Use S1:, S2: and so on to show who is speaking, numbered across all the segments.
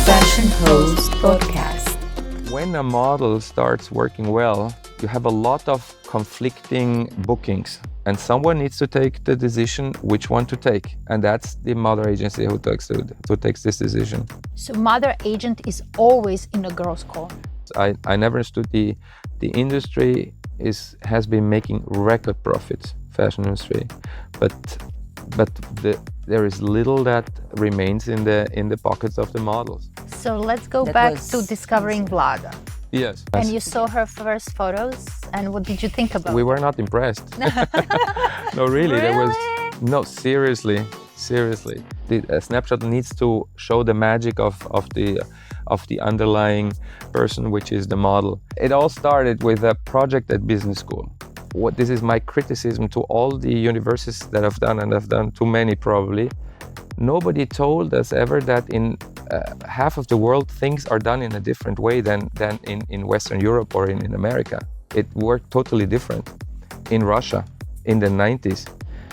S1: Fashion Host Podcast.
S2: When a model starts working well, you have a lot of conflicting bookings, and someone needs to take the decision which one to take, and that's the model agency who takes this decision.
S3: So model agent is always in a girl's corner.
S2: I never understood the industry has been making record profits, fashion industry, but there is little that remains in the pockets of the models.
S3: So let's go back to discovering Vlada.
S2: Yes.
S3: And you saw her first photos, and what did you think about
S2: We
S3: it?
S2: were not impressed. No, really. There was no, seriously. The snapshot needs to show the magic of the underlying person, which is the model. It all started with a project at business school. This is my criticism to all the universities that I've done, and I've done too many probably. Nobody told us ever that in half of the world things are done in a different way than in Western Europe or in America. It worked totally different. In Russia, in the 90s,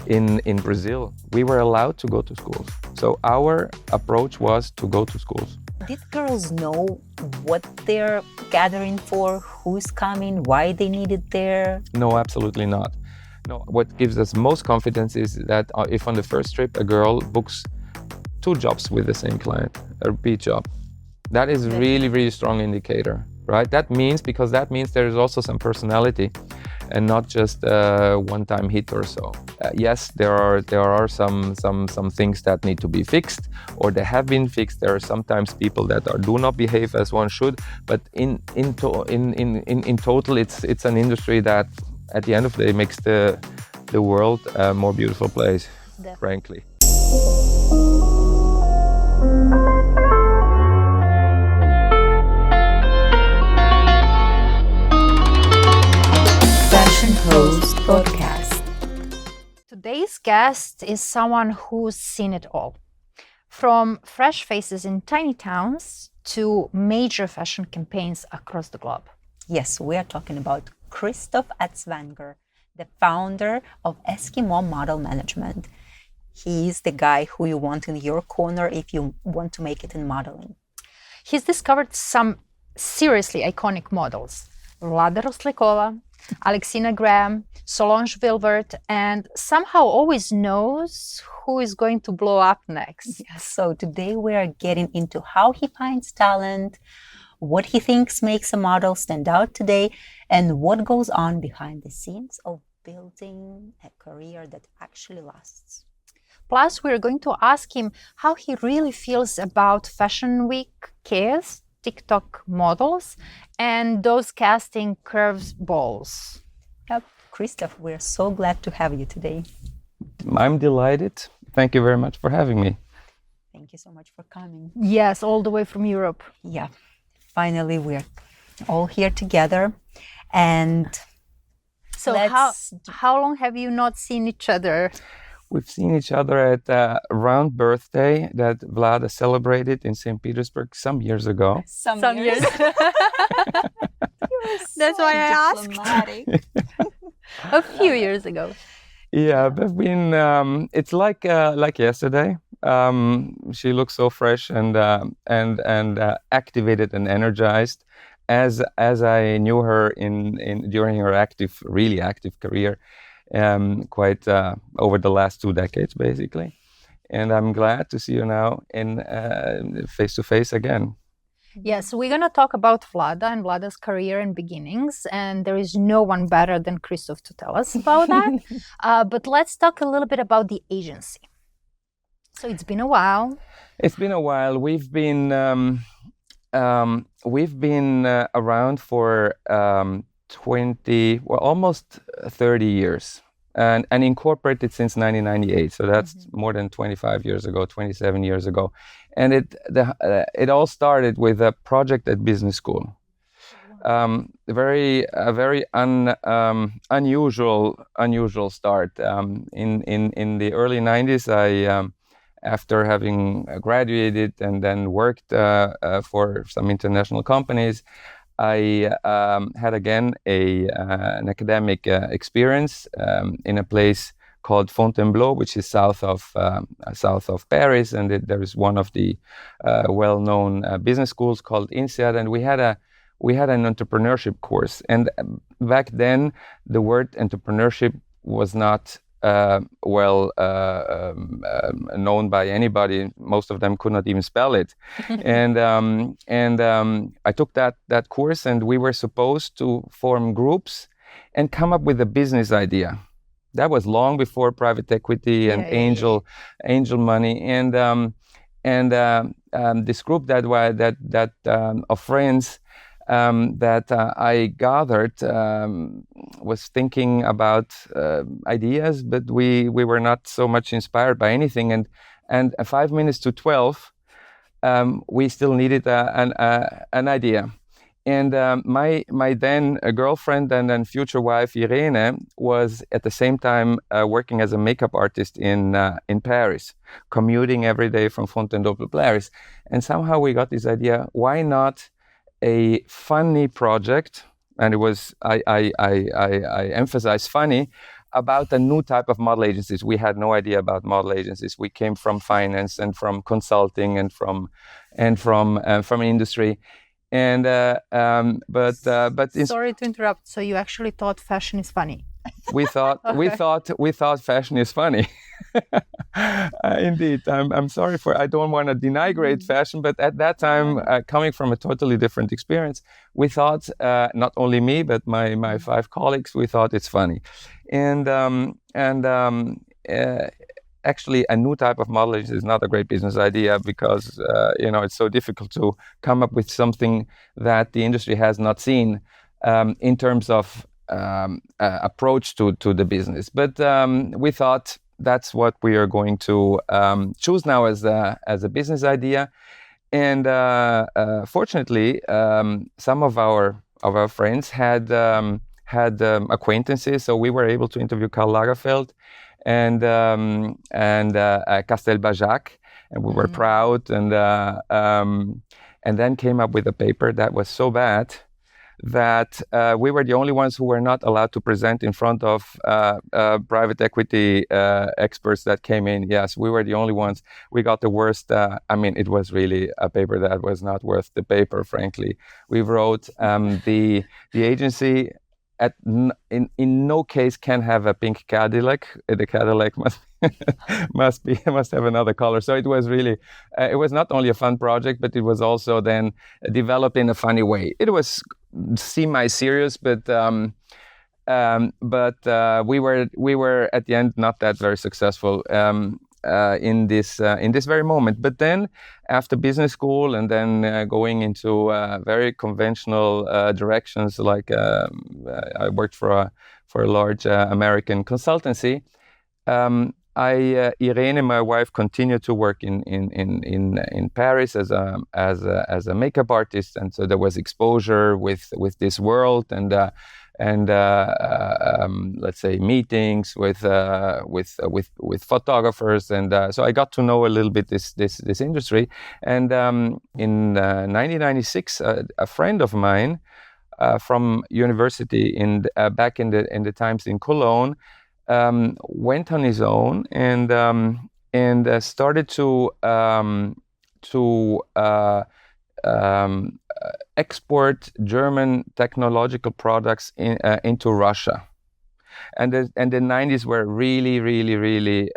S2: in Brazil, we were allowed to go to schools. So our approach was to go to schools.
S1: Did girls know what they're gathering for, who's coming, why they need it there?
S2: No, absolutely not. No, what gives us most confidence is that if on the first trip a girl books 2 jobs with the same client, a repeat job, that is really, really strong indicator, right? That means there is also some personality and not just a one-time hit or so. Yes, there are some things that need to be fixed, or they have been fixed. There are sometimes people that do not behave as one should, but in total, it's an industry that at the end of the day makes the world a more beautiful place, frankly.
S1: Fashion Host Podcast.
S3: Today's guest is someone who's seen it all. From fresh faces in tiny towns to major fashion campaigns across the globe.
S1: Yes, we are talking about Christoph Atzwanger, the founder of Eskimo Model Management. He's the guy who you want in your corner if you want to make it in modeling.
S3: He's discovered some seriously iconic models. Vlada Roslyakova, Alexina Graham, Solange Vilvert, and somehow always knows who is going to blow up next.
S1: Yes, so today we are getting into how he finds talent, what he thinks makes a model stand out today, and what goes on behind the scenes of building a career that actually lasts.
S3: Plus, we're going to ask him how he really feels about Fashion Week chaos, TikTok models, and those casting curves balls.
S1: Yep. Christoph, we're so glad to have you today.
S2: I'm delighted. Thank you very much for having me.
S1: Thank you so much for coming.
S3: Yes, all the way from Europe.
S1: Yeah, finally we're all here together. And
S3: so how long have you not seen each other?
S2: We've seen each other at a round birthday that Vlada celebrated in St. Petersburg some years ago.
S3: Some years. That's why I asked. A few years ago.
S2: Yeah, but it's like yesterday. She looks so fresh and activated and energized, as I knew her during her really active career, quite over the last 2 decades, basically. And I'm glad to see you now in face to face again.
S3: Yes, we're going to talk about Vlada and Vlada's career and beginnings, and there is no one better than Christoph to tell us about that. But let's talk a little bit about the agency. So it's been a while.
S2: It's been a while. We've been around for almost 30 years, and incorporated since 1998. So that's more than 25 years ago, 27 years ago. And it all started with a project at business school. A very unusual start. In the early 90s, after having graduated and then worked for some international companies, I had again an academic experience in a place called Fontainebleau, which is south of Paris, and there is one of the well-known business schools called INSEAD, and we had an entrepreneurship course. And back then, the word entrepreneurship was not known by anybody. Most of them could not even spell it. and I took that course, and we were supposed to form groups and come up with a business idea. That was long before private equity and angel money. And this group of friends that I gathered was thinking about ideas, but we were not so much inspired by anything. And 5 minutes to 12, we still needed an idea. And my then girlfriend and then future wife Irene was at the same time working as a makeup artist in Paris, commuting every day from Fontainebleau to Paris. And somehow we got this idea: why not a funny project? And it was I emphasize funny, about a new type of model agencies. We had no idea about model agencies. We came from finance and from consulting and from industry. And
S3: sorry to interrupt. So you actually thought fashion is funny?
S2: We thought fashion is funny. Indeed, I'm sorry I don't want to denigrate fashion, but at that time, coming from a totally different experience, we thought, not only me but my 5 colleagues, we thought it's funny, and actually, a new type of model is not a great business idea because it's so difficult to come up with something that the industry has not seen in terms of approach to the business. But we thought that's what we are going to choose now as a business idea. And fortunately, some of our friends had acquaintances, so we were able to interview Karl Lagerfeld and Castelbajac, and we were proud. And then came up with a paper that was so bad that we were the only ones who were not allowed to present in front of private equity experts that came in. Yes, we were the only ones. We got the worst. It was really a paper that was not worth the paper, frankly. We wrote the agency in no case can have a pink Cadillac. The Cadillac must have another color. So it was really it was not only a fun project, but it was also then developed in a funny way. It was semi-serious, but we were at the end not that very successful in this very moment. But then after business school and then going into very conventional directions, like I worked for a large American consultancy. Irene, my wife, continued to work in Paris as a makeup artist, and so there was exposure with this world and let's say meetings with photographers, and so I got to know a little bit this industry. And in 1996, a friend of mine from university back in the times in Cologne went on his own and started to export German technological products into Russia. And the 90s were really, really, really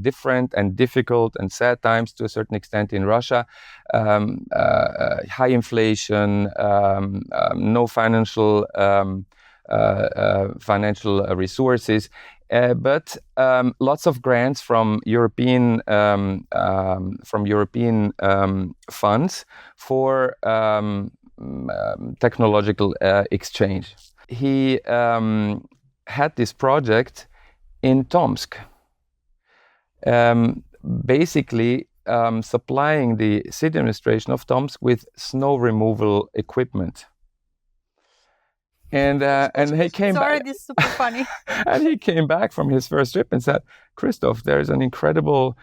S2: different and difficult and sad times to a certain extent in Russia. High inflation, no financial resources, but lots of grants from European funds for technological exchange. He had this project in Tomsk, basically supplying the city administration of Tomsk with snow removal equipment. And he came back.
S3: Sorry, this is super funny.
S2: And he came back from his first trip and said, "Christoph, there is an incredible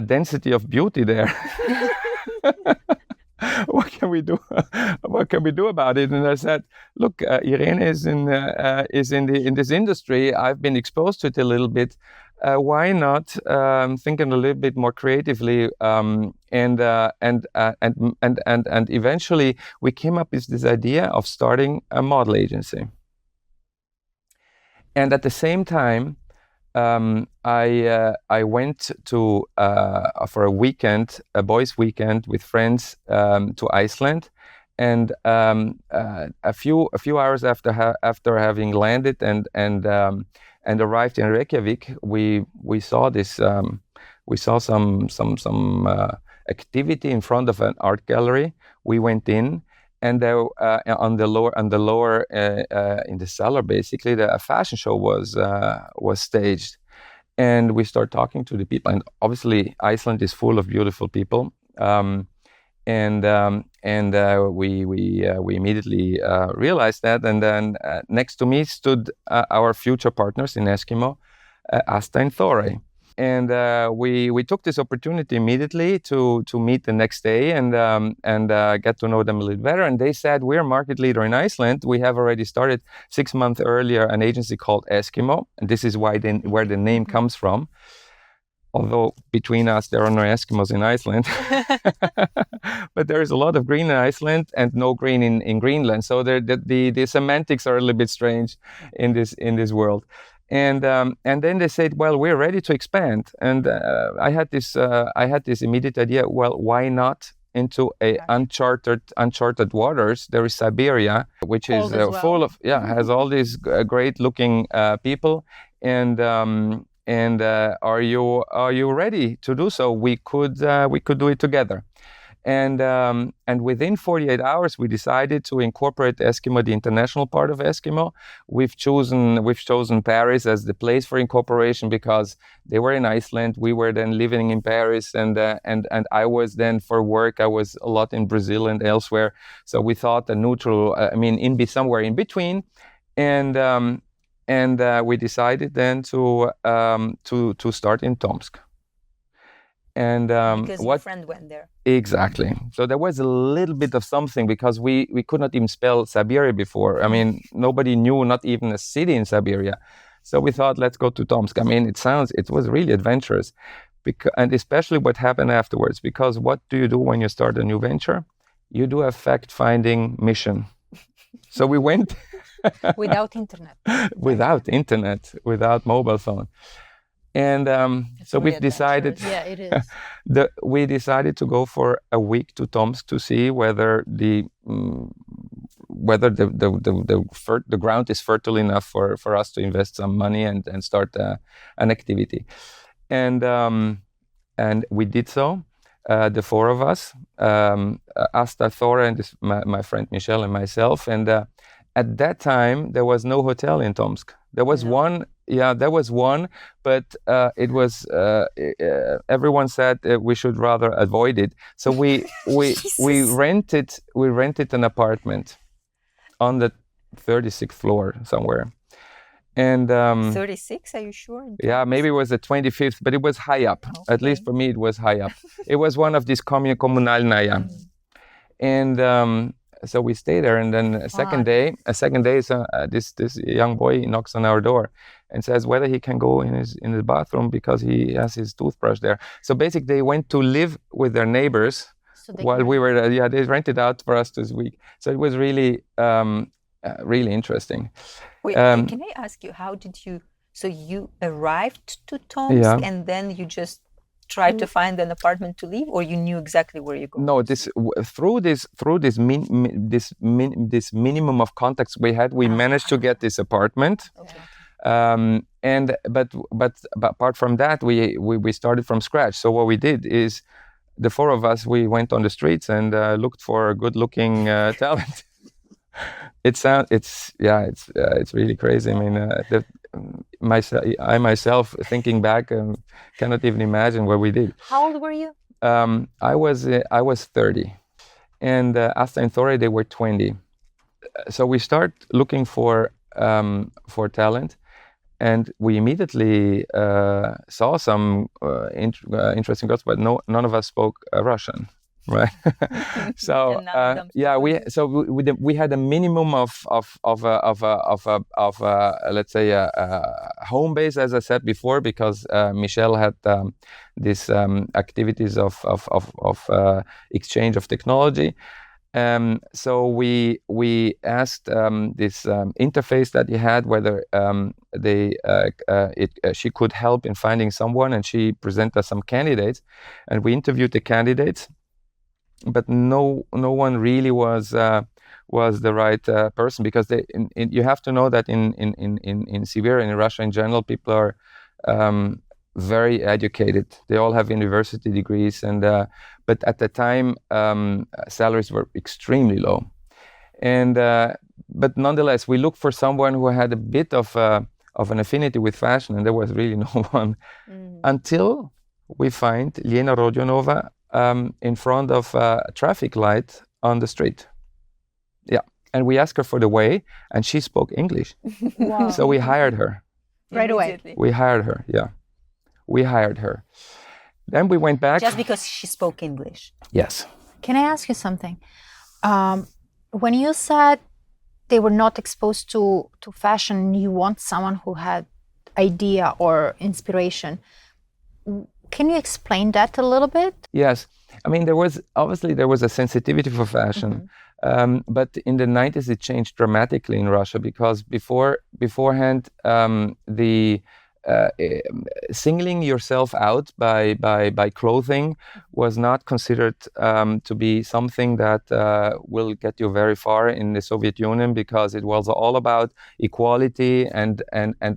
S2: density of beauty there." what can we do? What can we do about it? And I said, look, Irene is in this industry. I've been exposed to it a little bit. Why not thinking a little bit more creatively? And eventually we came up with this idea of starting a model agency. And at the same time, I went to for a weekend, a boys' weekend with friends to Iceland, and a few hours after having landed and arrived in Reykjavik, we saw this some activity in front of an art gallery. We went in. And there, on the lower, in the cellar, basically, a fashion show was staged, and we start talking to the people. And obviously, Iceland is full of beautiful people, and we immediately realized that. And then next to me stood our future partners in Eskimo, Asta and Thore. And we took this opportunity immediately to meet the next day and get to know them a little better. And they said, we're a market leader in Iceland. We have already started 6 months earlier an agency called Eskimo. And this is where the name comes from. Although between us, there are no Eskimos in Iceland. But there is a lot of green in Iceland and no green in Greenland. So the semantics are a little bit strange in this world. And then they said, well, we're ready to expand. And I had this immediate idea, well, why not into uncharted waters? There is Siberia, which is full of, has all these great looking people. And are you ready to do so? We could do it together. And within 48 hours, we decided to incorporate Eskimo, the international part of Eskimo. We've chosen Paris as the place for incorporation because they were in Iceland. We were then living in Paris, and I was then for work. I was a lot in Brazil and elsewhere. So we thought a neutral, somewhere in between, and we decided then to start in Tomsk. And
S1: because your friend went there.
S2: Exactly. So there was a little bit of something because we could not even spell Siberia before. I mean, nobody knew, not even a city in Siberia. So we thought, let's go to Tomsk. I mean, it was really adventurous. And especially what happened afterwards. Because what do you do when you start a new venture? You do a fact-finding mission. So we went...
S3: Without internet.
S2: Without mobile phone. And so we've decided,
S3: it is.
S2: We decided to go for a week to Tomsk to see whether the ground is fertile enough for us to invest some money and start an activity. And we did so, the four of us, Asta, Thora, and my friend Michelle and myself. And at that time, there was no hotel in Tomsk. There was one. Yeah, there was one, but it was everyone said we should rather avoid it. So we rented an apartment on the 36th floor somewhere. And
S1: 36, are you sure?
S2: Yeah, maybe it was the 25th, but it was high up. Okay. At least for me, it was high up. It was one of these kommunalnaya. And so we stay there, and then a second day, this young boy knocks on our door and says whether he can go in the bathroom because he has his toothbrush there. So basically, they went to live with their neighbors while we were there. Yeah, they rented out for us this week. So it was really, really interesting.
S1: Wait, can I ask you, how did you? So you arrived to Tomsk, and then you just tried to find an apartment to live, or you knew exactly where you're going?
S2: No, through this minimum of contacts we had, we managed to get this apartment. Okay. But apart from that, we started from scratch. So what we did is, the four of us, we went on the streets and looked for good-looking talent. It's really crazy. I mean, I myself, thinking back, cannot even imagine what we did.
S3: How old were you?
S2: I was 30, and Asta and Thore, they were 20. So we start looking for talent, and we immediately saw some interesting girls, but none of us spoke Russian. right? So
S1: And none of them
S2: yeah,
S1: spoke English.
S2: we had a minimum of let's say a home base, as I said before, because Michelle had these activities of exchange of technology. So we asked this interface that he had whether she could help in finding someone, and she presented us some candidates, and we interviewed the candidates, but no one really was the right person, because you have to know that in Siberia and in Russia in general, people are very educated. They all have university degrees, and but at the time salaries were extremely low, and but nonetheless we looked for someone who had a bit of an affinity with fashion, and there was really no one until we find Liena Rodionova in front of a traffic light on the street. Yeah, and we asked her for the way, and she spoke English.
S3: Wow.
S2: So we hired her.
S3: Right away.
S1: Immediately.
S2: We hired her. Yeah, we hired her. Then we went back.
S1: Just because she spoke English.
S2: Yes.
S3: Can I ask you something? When you said they were not exposed to fashion, you want someone who had idea or inspiration. Can you explain that a little bit?
S2: Yes. I mean, there was a sensitivity for fashion, but in the 90s it changed dramatically in Russia, because beforehand the singling yourself out by clothing was not considered to be something that will get you very far in the Soviet Union, because it was all about equality and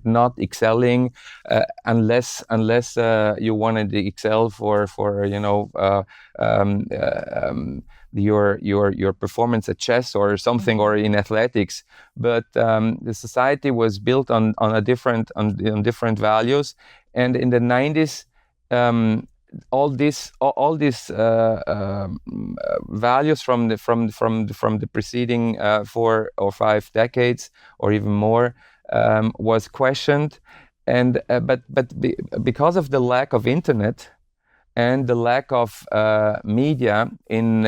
S2: not excelling unless you wanted to excel for your performance at chess or something, or in athletics. But the society was built on different values, and in the 90s all these values from the preceding 4 or 5 decades or even more was questioned, and because of the lack of internet and the lack of media in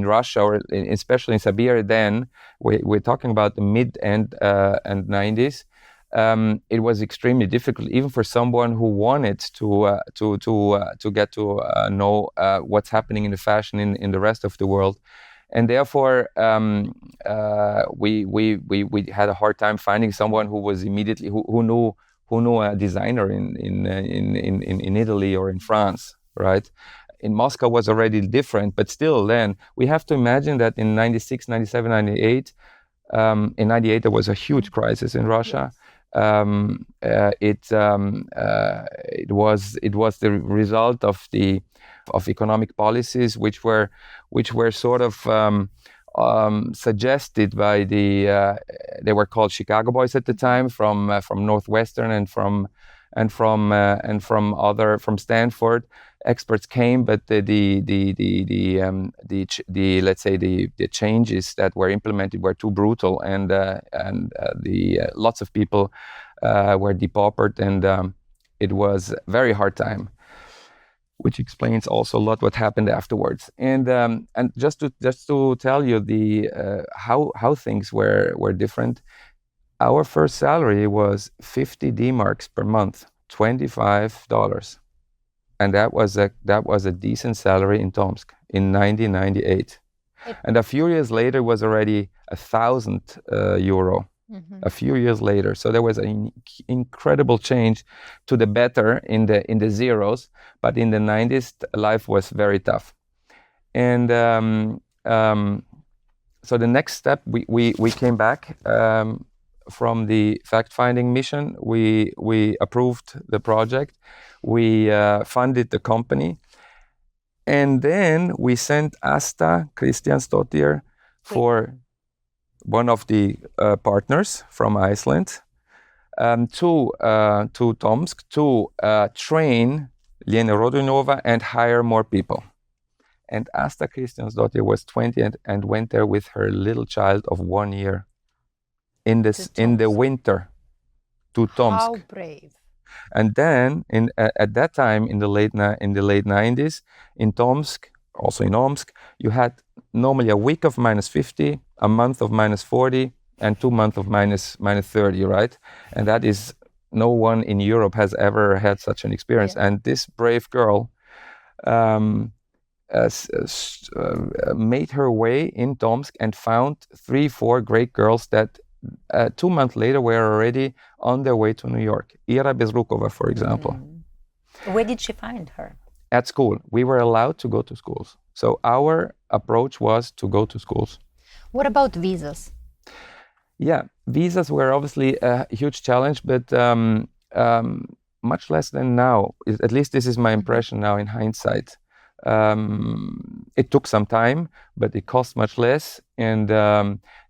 S2: Russia, or especially in Siberia, then we're talking about the mid and 90s. It was extremely difficult, even for someone who wanted to get to know what's happening in the fashion in the rest of the world, and therefore we had a hard time finding someone who was immediately who knew a designer in Italy or in France, right? In Moscow was already different, but still then we have to imagine that in 96, 97, 98, in 98 there was a huge crisis in Russia. It was the result of economic policies which were sort of suggested by they were called Chicago Boys at the time, from Northwestern and from Stanford. Experts came, but let's say the changes that were implemented were too brutal, and lots of people were depaupered, and it was a very hard time, which explains also a lot what happened afterwards. And just to tell you how things were different. Our first salary was 50 D-marks per month, $25, and that was a decent salary in Tomsk in 1998. And a few years later was already 1,000 euro. A few years later, so there was an incredible change to the better in the zeros. But in the 90s, life was very tough, and so the next step, we came back from the fact-finding mission. We approved the project, we funded the company, and then we sent Asta Kristiansdottir for one of the partners from Iceland to Tomsk to train Liena Rodionova and hire more people. And Asta Kristiansdottir was 20 and went there with her little child of 1 year in the winter to Tomsk.
S3: How brave!
S2: And then at that time in the late 90s in Tomsk, also in Omsk, you had normally a week of -50, a month of -40, and 2 months of -30, right? And that is, no one in Europe has ever had such an experience.
S3: Yeah.
S2: And this brave girl made her way in Tomsk and found 3-4 great girls that 2 months later were already on their way to New York. Ira Bezrukova, for example.
S1: Where did she find her?
S2: At school. We were allowed to go to schools. So our approach was to go to schools.
S3: What about visas?
S2: Yeah, visas were obviously a huge challenge, but much less than now. At least this is my impression now in hindsight. It took some time, but it cost much less. And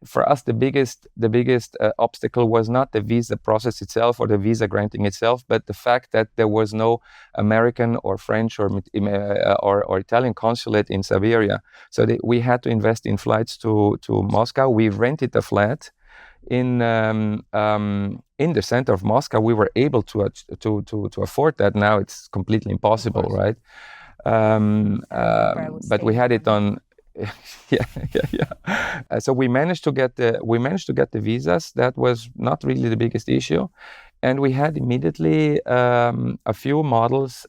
S2: for us, the biggest obstacle was not the visa process itself or the visa granting itself, but the fact that there was no American or French or Italian consulate in Siberia. So we had to invest in flights to Moscow. We rented a flat in the center of Moscow. We were able to afford that. Now it's completely impossible, right? But we had it on. So we managed to get the visas. That was not really the biggest issue, and we had immediately a few models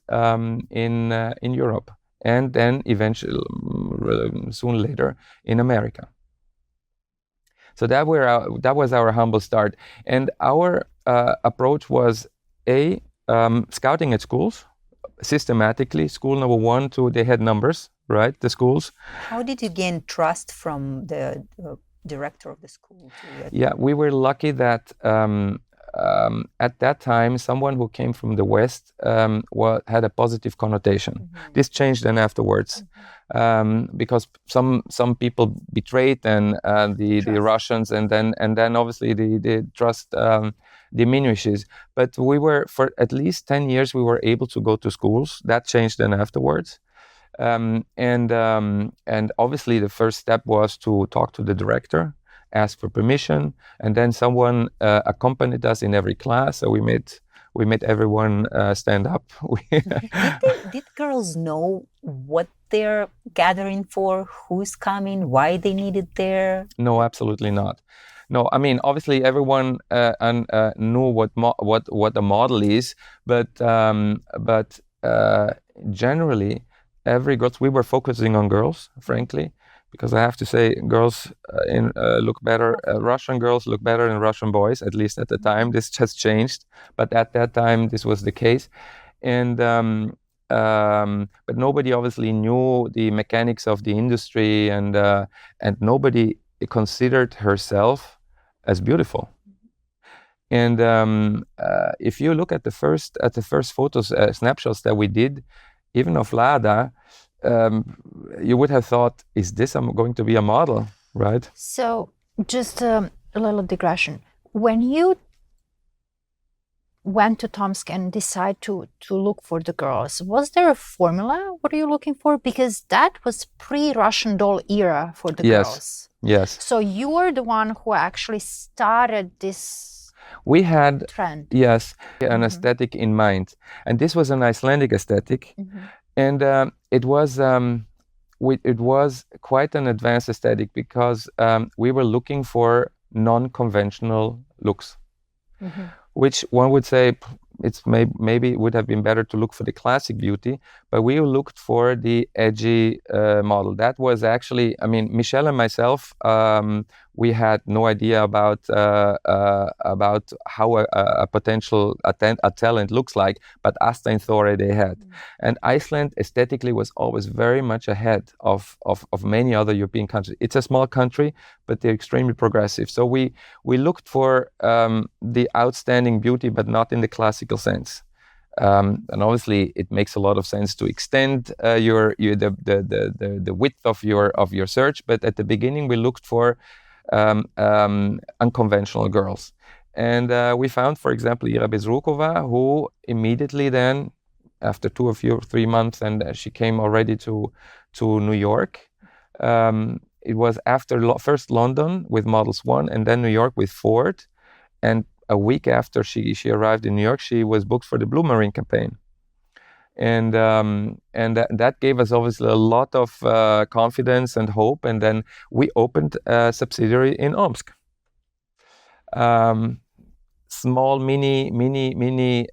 S2: in Europe, and then eventually soon later in America. So that was our humble start, and our approach was scouting at schools systematically. School number 1, 2, they had numbers, right? The schools.
S1: How did you gain trust from the director of the school?
S2: Yeah, we were lucky that at that time, someone who came from the West had a positive connotation. This changed then afterwards, because some people betrayed the Russians, and then obviously the trust diminishes. But we were, for at least 10 years, we were able to go to schools. That changed then afterwards. And obviously the first step was to talk to the director, ask for permission, and then someone accompanied us in every class. So we made everyone stand up.
S1: Did girls know what they're gathering for, who's coming, why they need it there?
S2: No, absolutely not. No, I mean, obviously everyone knew what a model is, but generally every girl, we were focusing on girls, frankly, because I have to say, girls look better. Russian girls look better than Russian boys, at least at the time. This has changed, but at that time this was the case, and but nobody obviously knew the mechanics of the industry, and nobody considered herself as beautiful. And if you look at the first photos, snapshots that we did, even of Vlada, you would have thought, is this going to be a model, right?
S3: So just a little digression. When you went to Tomsk and decided to look for the girls, was there a formula? What are you looking for? Because that was pre-Russian doll era for the girls.
S2: Yes.
S3: So you were the one who actually started this trend.
S2: Yes, an aesthetic in mind. And this was an Icelandic aesthetic. And it was quite an advanced aesthetic, because we were looking for non-conventional looks, which one would say maybe it would have been better to look for the classic beauty, but we looked for the edgy model. That was actually, I mean, Michelle and myself, we had no idea about how a potential talent looks like, but Asta and Thore they had. And Iceland aesthetically was always very much ahead of many other European countries. It's a small country, but they're extremely progressive. So we looked for the outstanding beauty, but not in the classical sense. And obviously, it makes a lot of sense to extend the width of your search. But at the beginning, we looked for unconventional girls, and we found, for example, Ira Bezrukova, who immediately then, after 2 or 3 months, and she came already to New York. It was after first London with Models 1, and then New York with Ford, and a week after she arrived in New York, she was booked for the Blue Marine campaign. and that gave us obviously a lot of confidence and hope. And then we opened a subsidiary in Omsk. Small mini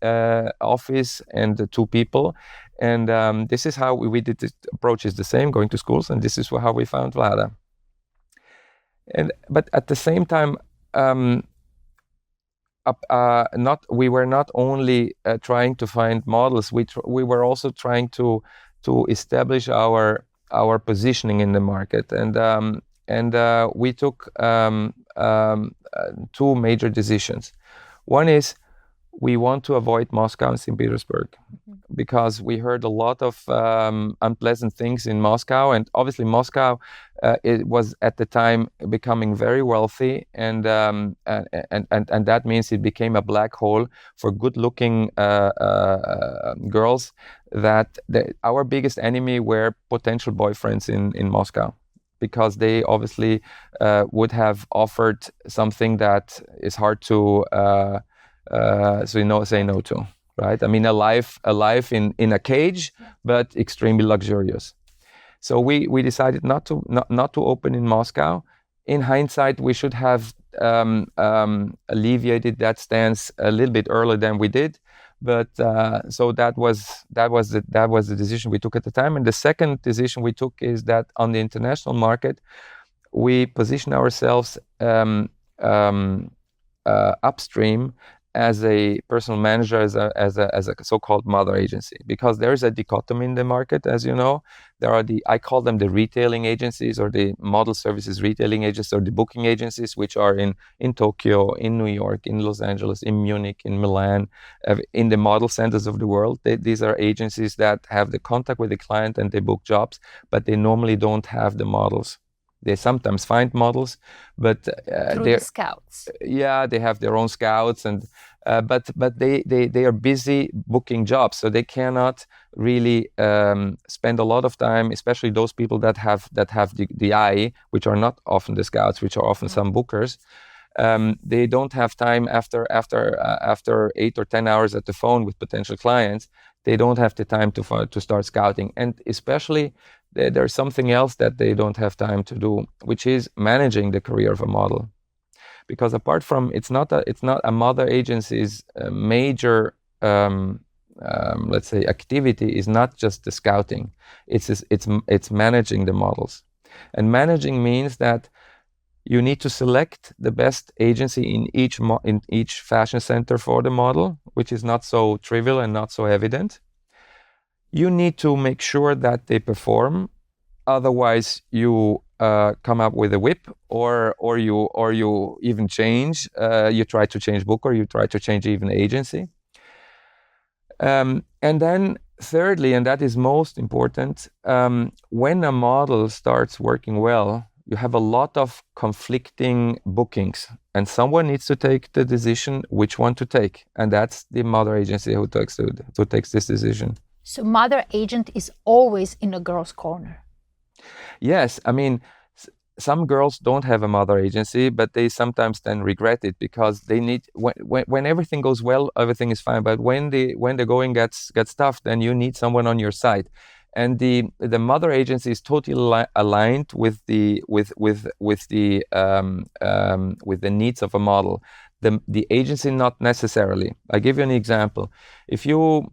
S2: office and 2 people, and this is how we did. The approach is the same, going to schools, and this is how we found Vlada. But at the same time, we were not only trying to find models. We were also trying to establish our positioning in the market, and we took 2 major decisions. One is we want to avoid Moscow and St. Petersburg, because we heard a lot of unpleasant things in Moscow, and obviously Moscow it was at the time becoming very wealthy, and that means it became a black hole for good-looking girls. Our biggest enemy were potential boyfriends in Moscow, because they obviously would have offered something that is hard to say no to, right? I mean, a life in a cage, but extremely luxurious. So we decided not to open in Moscow. In hindsight, we should have alleviated that stance a little bit earlier than we did. But so that was the decision we took at the time. And the second decision we took is that on the international market, we position ourselves upstream as a personal manager, as a so-called mother agency, because there is a dichotomy in the market, as you know. There are I call them the retailing agencies, or the model services retailing agencies, or the booking agencies, which are in Tokyo, in New York, in Los Angeles, in Munich, in Milan, in the model centers of the world. These are agencies that have the contact with the client and they book jobs, but they normally don't have the models. They sometimes find models, but
S3: through the scouts.
S2: Yeah, they have their own scouts, and but they are busy booking jobs, so they cannot really spend a lot of time, especially those people that have the eye, which are not often the scouts, which are often some bookers. They don't have time after 8 or 10 hours at the phone with potential clients. They don't have the time to start scouting, and especially there's something else that they don't have time to do, which is managing the career of a model. Because apart from it's not a mother agency's major let's say activity is not just the scouting. It's managing the models, and managing means that you need to select the best agency in each fashion center for the model, which is not so trivial and not so evident. You need to make sure that they perform, otherwise you come up with a whip, or you even change. You try to change booker, you try to change even agency. And then thirdly, and that is most important, when a model starts working well, you have a lot of conflicting bookings, and someone needs to take the decision which one to take, and that's the mother agency who takes this decision.
S3: So mother agent is always in a girl's corner.
S2: Yes, I mean, some girls don't have a mother agency, but they sometimes then regret it, because they need, when everything goes well, everything is fine. But when the going gets tough, then you need someone on your side. And the mother agency is totally aligned with the needs of a model. The agency not necessarily. I give you an example. If you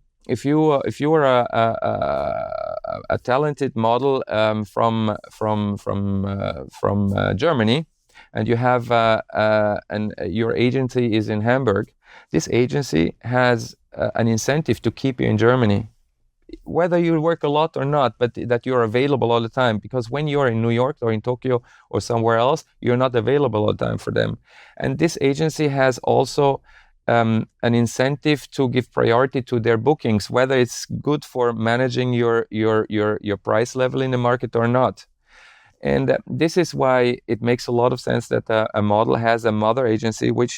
S2: are a talented model from Germany, and you have your agency is in Hamburg, this agency has an incentive to keep you in Germany, whether you work a lot or not, but that you're available all the time. Because when you're in New York or in Tokyo or somewhere else, you're not available all the time for them. And this agency has also an incentive to give priority to their bookings, whether it's good for managing your price level in the market or not. And this is why it makes a lot of sense that a model has a mother agency, which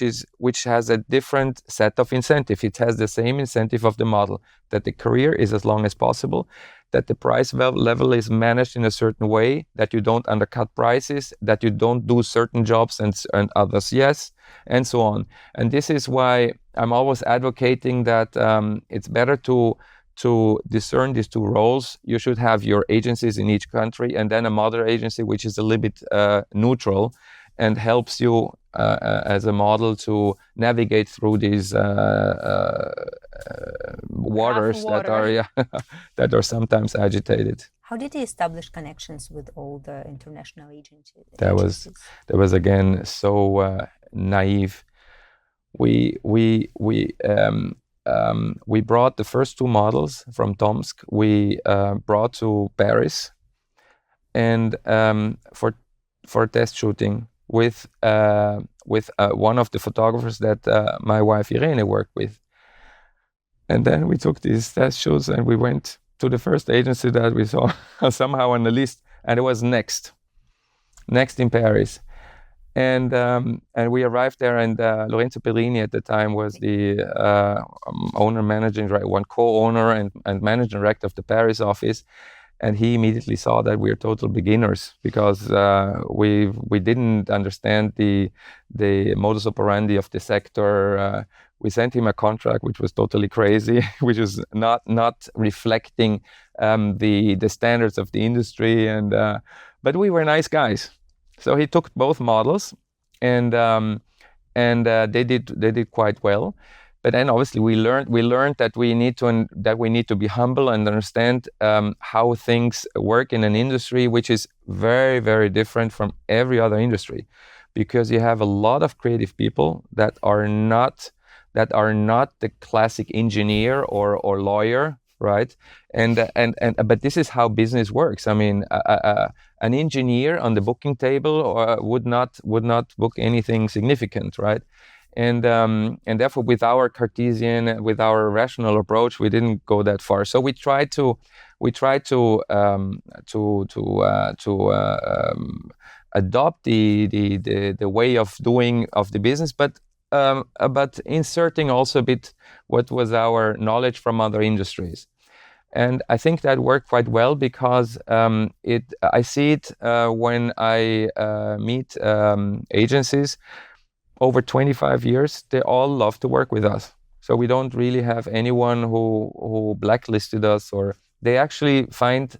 S2: has a different set of incentive. It has the same incentive of the model, that the career is as long as possible, that the price level is managed in a certain way, that you don't undercut prices, that you don't do certain jobs and others yes, and so on. And this is why I'm always advocating that it's better to to discern these two roles, you should have your agencies in each country and then a mother agency, which is a little bit neutral and helps you as a model to navigate through these waters that are that are sometimes agitated.
S1: How did he establish connections with all the international agencies?
S2: That was again so naive. We brought the first two models from Tomsk. We brought to Paris, and for test shooting with one of the photographers that my wife Irene worked with. And then we took these test shoots and we went to the first agency that we saw somehow on the list, and it was Next in Paris. And we arrived there, and Lorenzo Perini at the time was the owner, managing director, one co-owner and managing director of the Paris office. And he immediately saw that we are total beginners because we didn't understand the modus operandi of the sector. We sent him a contract which was totally crazy, which was not reflecting the standards of the industry. And but we were nice guys, so he took both models, and they did quite well. But then obviously we learned that we need to be humble and understand how things work in an industry which is very, very different from every other industry, because you have a lot of creative people that are not the classic engineer or lawyer, right? But this is how business works. I mean, an engineer on the booking table would not book anything significant, right? And therefore, with our Cartesian, with our rational approach, we didn't go that far. So we tried to adopt the way of doing of the business, but inserting also a bit what was our knowledge from other industries. And I think that worked quite well because I see it when I meet agencies. Over 25 years, they all love to work with us. So we don't really have anyone who blacklisted us, or they actually find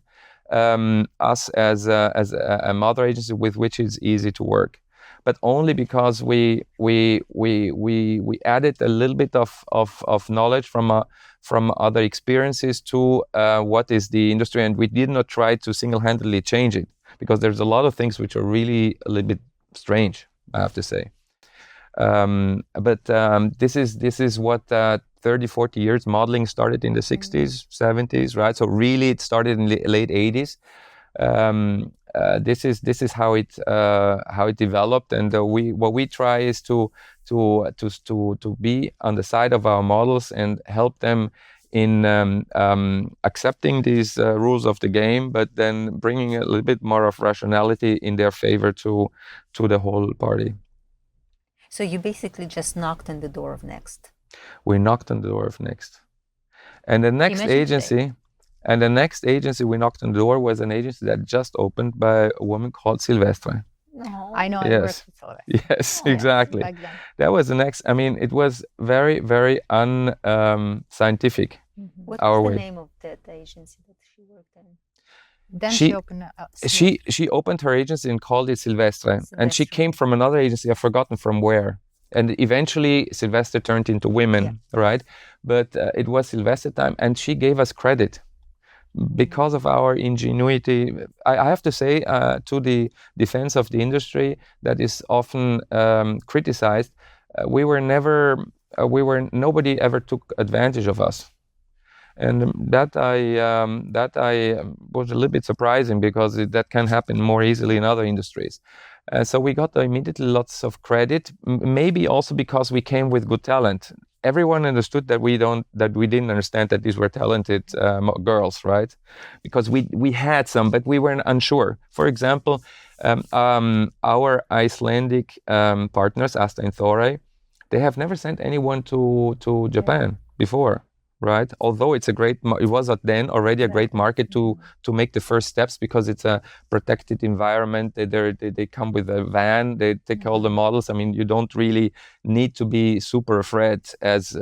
S2: us as a mother agency with which it's easy to work. But only because we added a little bit of knowledge from other experiences to what is the industry, and we did not try to single-handedly change it, because there's a lot of things which are really a little bit strange, I have to say. But this is what 30-40 years modeling started in the 60s, 70s, right? So really it started in the late 80s. This is how it developed, and what we try is to be on the side of our models and help them in accepting these rules of the game, but then bringing a little bit more of rationality in their favor to the whole party.
S1: So you basically just knocked on the door of Next.
S2: We knocked on the door of Next, and the next agency we knocked on the door was an agency that just opened by a woman called Silvestre.
S1: Oh.
S3: I know.
S2: Yes. Yes, exactly. That was the next. I mean, it was very, very unscientific.
S1: Mm-hmm. What was the name of that agency that she worked in?
S3: Then she opened
S2: she opened her agency and called it Silvestre. And she came from another agency, I've forgotten from where. And eventually Silvestre turned into Women, right? But it was Silvestre time, and she gave us credit because of our ingenuity. I have to say, to the defense of the industry that is often criticized, nobody ever took advantage of us. And that was a little bit surprising, because that can happen more easily in other industries. So we got immediately lots of credit, maybe also because we came with good talent. Everyone understood that we didn't understand that these were talented girls, right? Because we had some, but we weren't unsure. For example, our Icelandic partners, Asta and Thorey, they have never sent anyone to Japan before. right? Although it's a great, it was then already a great market to make the first steps, because it's a protected environment. They come with a van, they take all the models. I mean, you don't really need to be super afraid as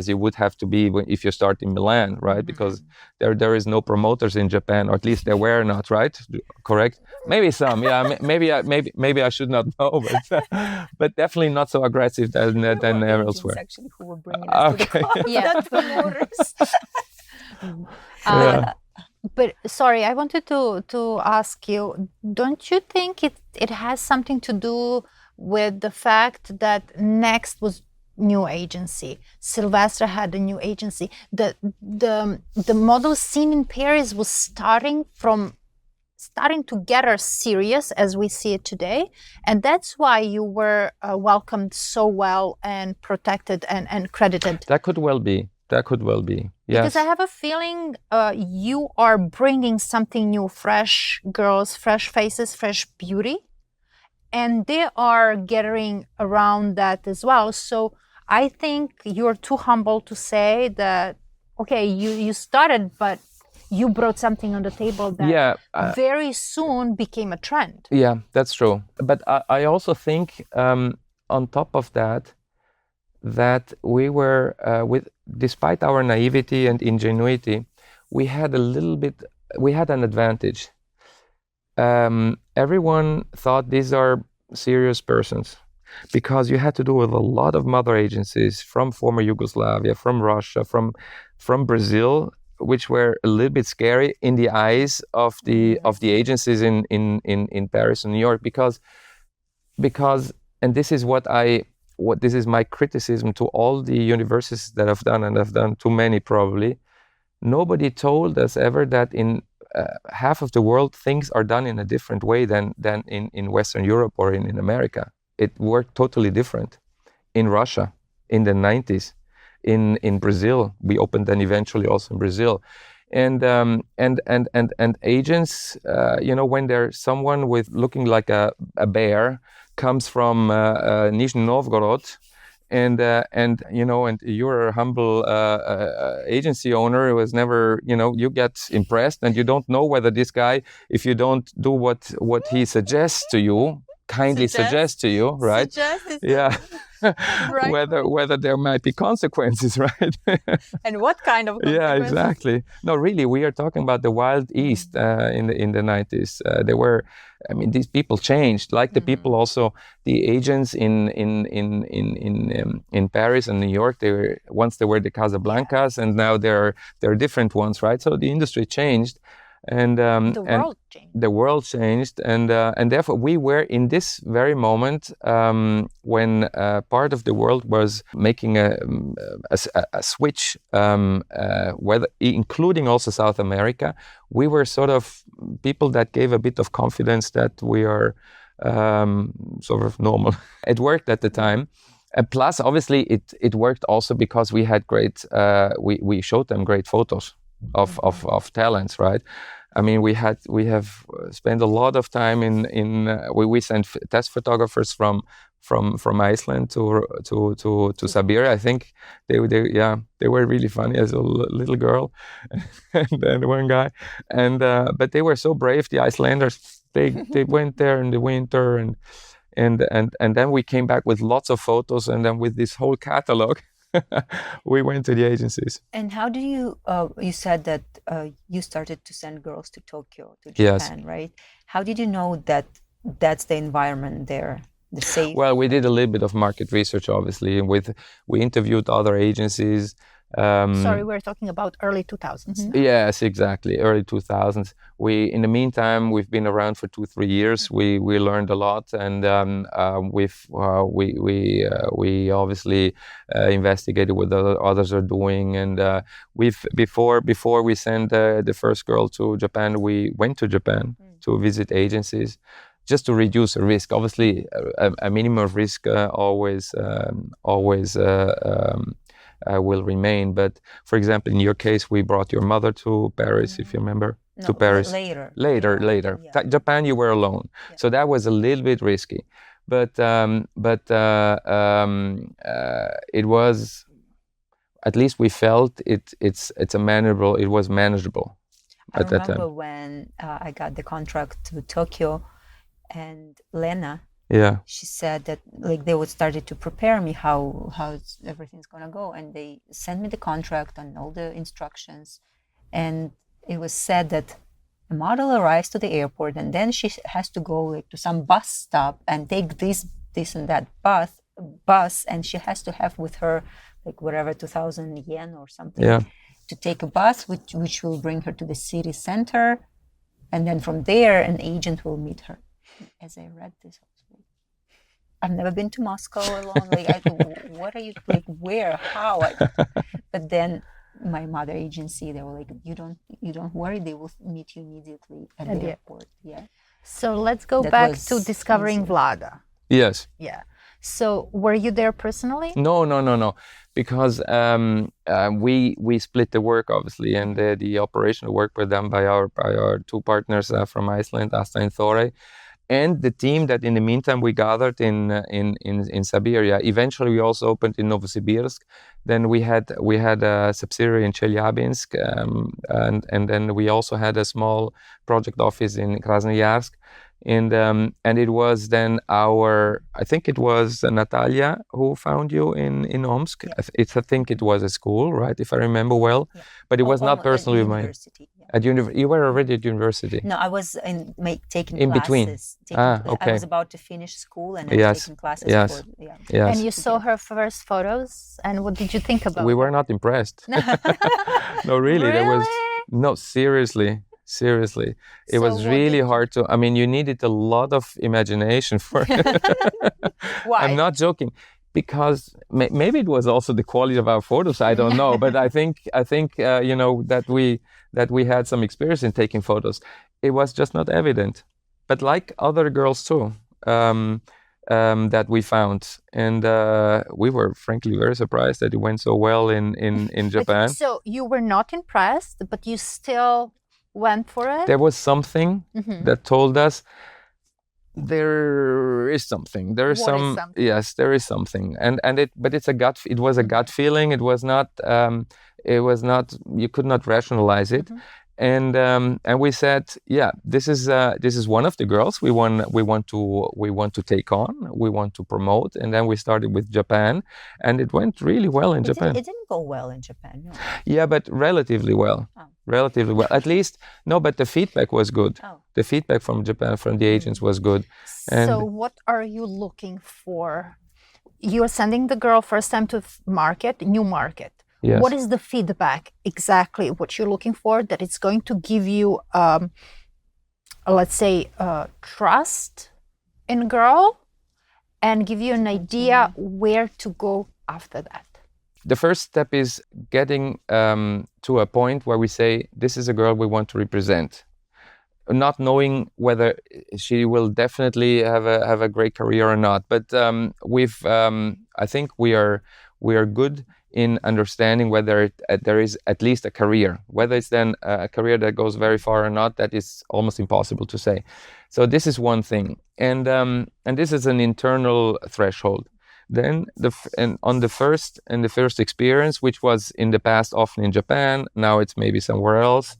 S2: you would have to be if you start in Milan, right? Because there is no promoters in Japan, or at least there were not, right? Correct? Maybe some, yeah. Maybe I should not know, but definitely not so aggressive than elsewhere.
S1: Actually, who were bringing us to the club, not promoters.
S3: But sorry, I wanted to ask you, don't you think it has something to do with the fact that Next was new agency, Sylvester had a new agency, the model scene in Paris was starting to get serious as we see it today, and that's why you were welcomed so well and protected and credited?
S2: That could well be. Yes.
S3: Because I have a feeling you are bringing something new, fresh girls, fresh faces, fresh beauty, and they are gathering around that as well. So I think you're too humble to say that, okay, you started, but you brought something on the table that very soon became a trend.
S2: Yeah, that's true. But I also think on top of that we were, despite our naivety and ingenuity, we had an advantage. Everyone thought these are serious persons, because you had to do with a lot of mother agencies from former Yugoslavia, from Russia, from Brazil, which were a little bit scary in the eyes of the agencies in Paris and New York, because and this is this is my criticism to all the universities that I've done, and I've done too many probably. Nobody told us ever that in half of the world things are done in a different way than in Western Europe or in America. It worked totally different. In Russia, in the 90s, in Brazil, we opened then eventually also in Brazil. And agents, when there's someone with looking like a bear comes from Nizhny Novgorod, and you're a humble agency owner who has never, you get impressed, and you don't know whether this guy, if you don't do what he suggests to you, kindly suggests to you, right? Yeah. Right. Whether there might be consequences, right?
S1: And what kind of consequences?
S2: Yeah, exactly. No, really, we are talking about the Wild East in the 90s. There were, these people changed, like the people also, the agents in Paris and New York. Once they were the Casablancas, and now they're different ones, right? So the industry changed. And the world changed, and therefore we were in this very moment when part of the world was making a switch, whether including also South America. We were sort of people that gave a bit of confidence that we are sort of normal. It worked at the time. Plus, obviously, it worked also because we had great. We showed them great photos of talents, right? We have spent a lot of time we sent test photographers from Iceland to Siberia. I think they were really funny as a little girl, and then one guy, but they were so brave, the Icelanders. They went there in the winter, and then we came back with lots of photos, and then with this whole catalog. We went to the agencies.
S1: And how did you said that you started to send girls to Tokyo, to Japan, yes. Right? How did you know that that's the environment there, the safe?
S2: Well, we did a little bit of market research, obviously. We interviewed other agencies.
S3: Sorry, we're talking about early 2000s.
S2: Yes, exactly, early 2000s. In the meantime, we've been around for 2-3 years. We learned a lot, and we obviously investigated what the others are doing. And before we sent the first girl to Japan, we went to Japan to visit agencies, just to reduce the risk. Obviously, a minimum of risk always will remain. But for example, in your case, we brought your mother to Paris, if you remember.
S1: No,
S2: to Paris
S1: later.
S2: Yeah. Japan, you were alone, so that was a little bit risky. But it was. at least we felt it's a manageable. It was manageable at that time.
S1: I remember when I got the contract to Tokyo, and Lena,
S2: Yeah.
S1: she said that like they would started to prepare me how everything's gonna go, and they sent me the contract and all the instructions, and it was said that a model arrives to the airport and then she has to go like to some bus stop and take this and that bus, and she has to have with her like whatever 2,000 yen or something,
S2: Yeah.
S1: to take a bus which will bring her to the city center, and then from there an agent will meet her. As I read this, I was like, I've never been to Moscow alone. Like, what are you like? Where? How? But then my mother agency, they were like, you don't worry, they will meet you immediately at the airport. Yeah.
S3: So let's go
S1: That
S3: back
S1: was
S3: to discovering
S1: easy.
S3: Vlada.
S2: Yes.
S3: Yeah. So were you there personally?
S2: No. Because we split the work obviously, and the operational work were done by our two partners from Iceland, Asta and Thore, and the team that in the meantime we gathered in Siberia. Eventually, we also opened in Novosibirsk. Then we had a subsidiary in Chelyabinsk, and then we also had a small project office in Krasnoyarsk. And it was then I think it was Natalia who found you in Omsk.
S1: Yeah.
S2: I think it was a school, right? If I remember well,
S1: Yeah.
S2: but it was not personally
S1: at
S2: with my.
S1: university. Yeah.
S2: You were already at university.
S1: No, I was taking
S2: In
S1: classes.
S2: between. Okay.
S1: I was about to finish school and I was
S2: Yes.
S1: taking classes.
S2: Yes. Yes.
S3: And you saw her first photos, and what did you think about
S2: We
S3: her?
S2: were not impressed. No, really. There was no, seriously. It
S3: So
S2: was
S3: what
S2: really
S3: did you-
S2: hard to. I mean, you needed a lot of imagination for.
S3: Why?
S2: I'm not joking, because maybe it was also the quality of our photos. I don't know, but I think that we had some experience in taking photos. It was just not evident, but like other girls too. That we found, and we were frankly very surprised that it went so well in Japan.
S3: So you were not impressed, but you still went for it?
S2: There was something
S3: Mhm.
S2: that told us there is something. There is
S3: What is
S2: some.
S3: something?
S2: Yes, there is something, but it's a gut. It was a gut feeling. It was not. You could not rationalize it.
S3: Mhm.
S2: And we said, yeah, this is one of the girls we want to take on, we want to promote. And then we started with Japan, and it went really well in Japan.
S1: It didn't go well in Japan. No.
S2: Yeah, but relatively well.
S1: Oh.
S2: Relatively well, at least. No, but the feedback was good.
S1: Oh.
S2: The feedback from Japan, from the agents, was good. And
S3: So what are you looking for? You're sending the girl first time to new market.
S2: Yes.
S3: What is the feedback exactly what you're looking for that it's going to give you, let's say, trust in girl and give you an idea where to go after that?
S2: The first step is getting to a point where we say, this is a girl we want to represent. Not knowing whether she will definitely have a great career or not, but I think we are good in understanding whether there is at least a career. Whether it's then a career that goes very far or not, that is almost impossible to say. So this is one thing, and this is an internal threshold. Then on the first experience, which was in the past often in Japan, now it's maybe somewhere else.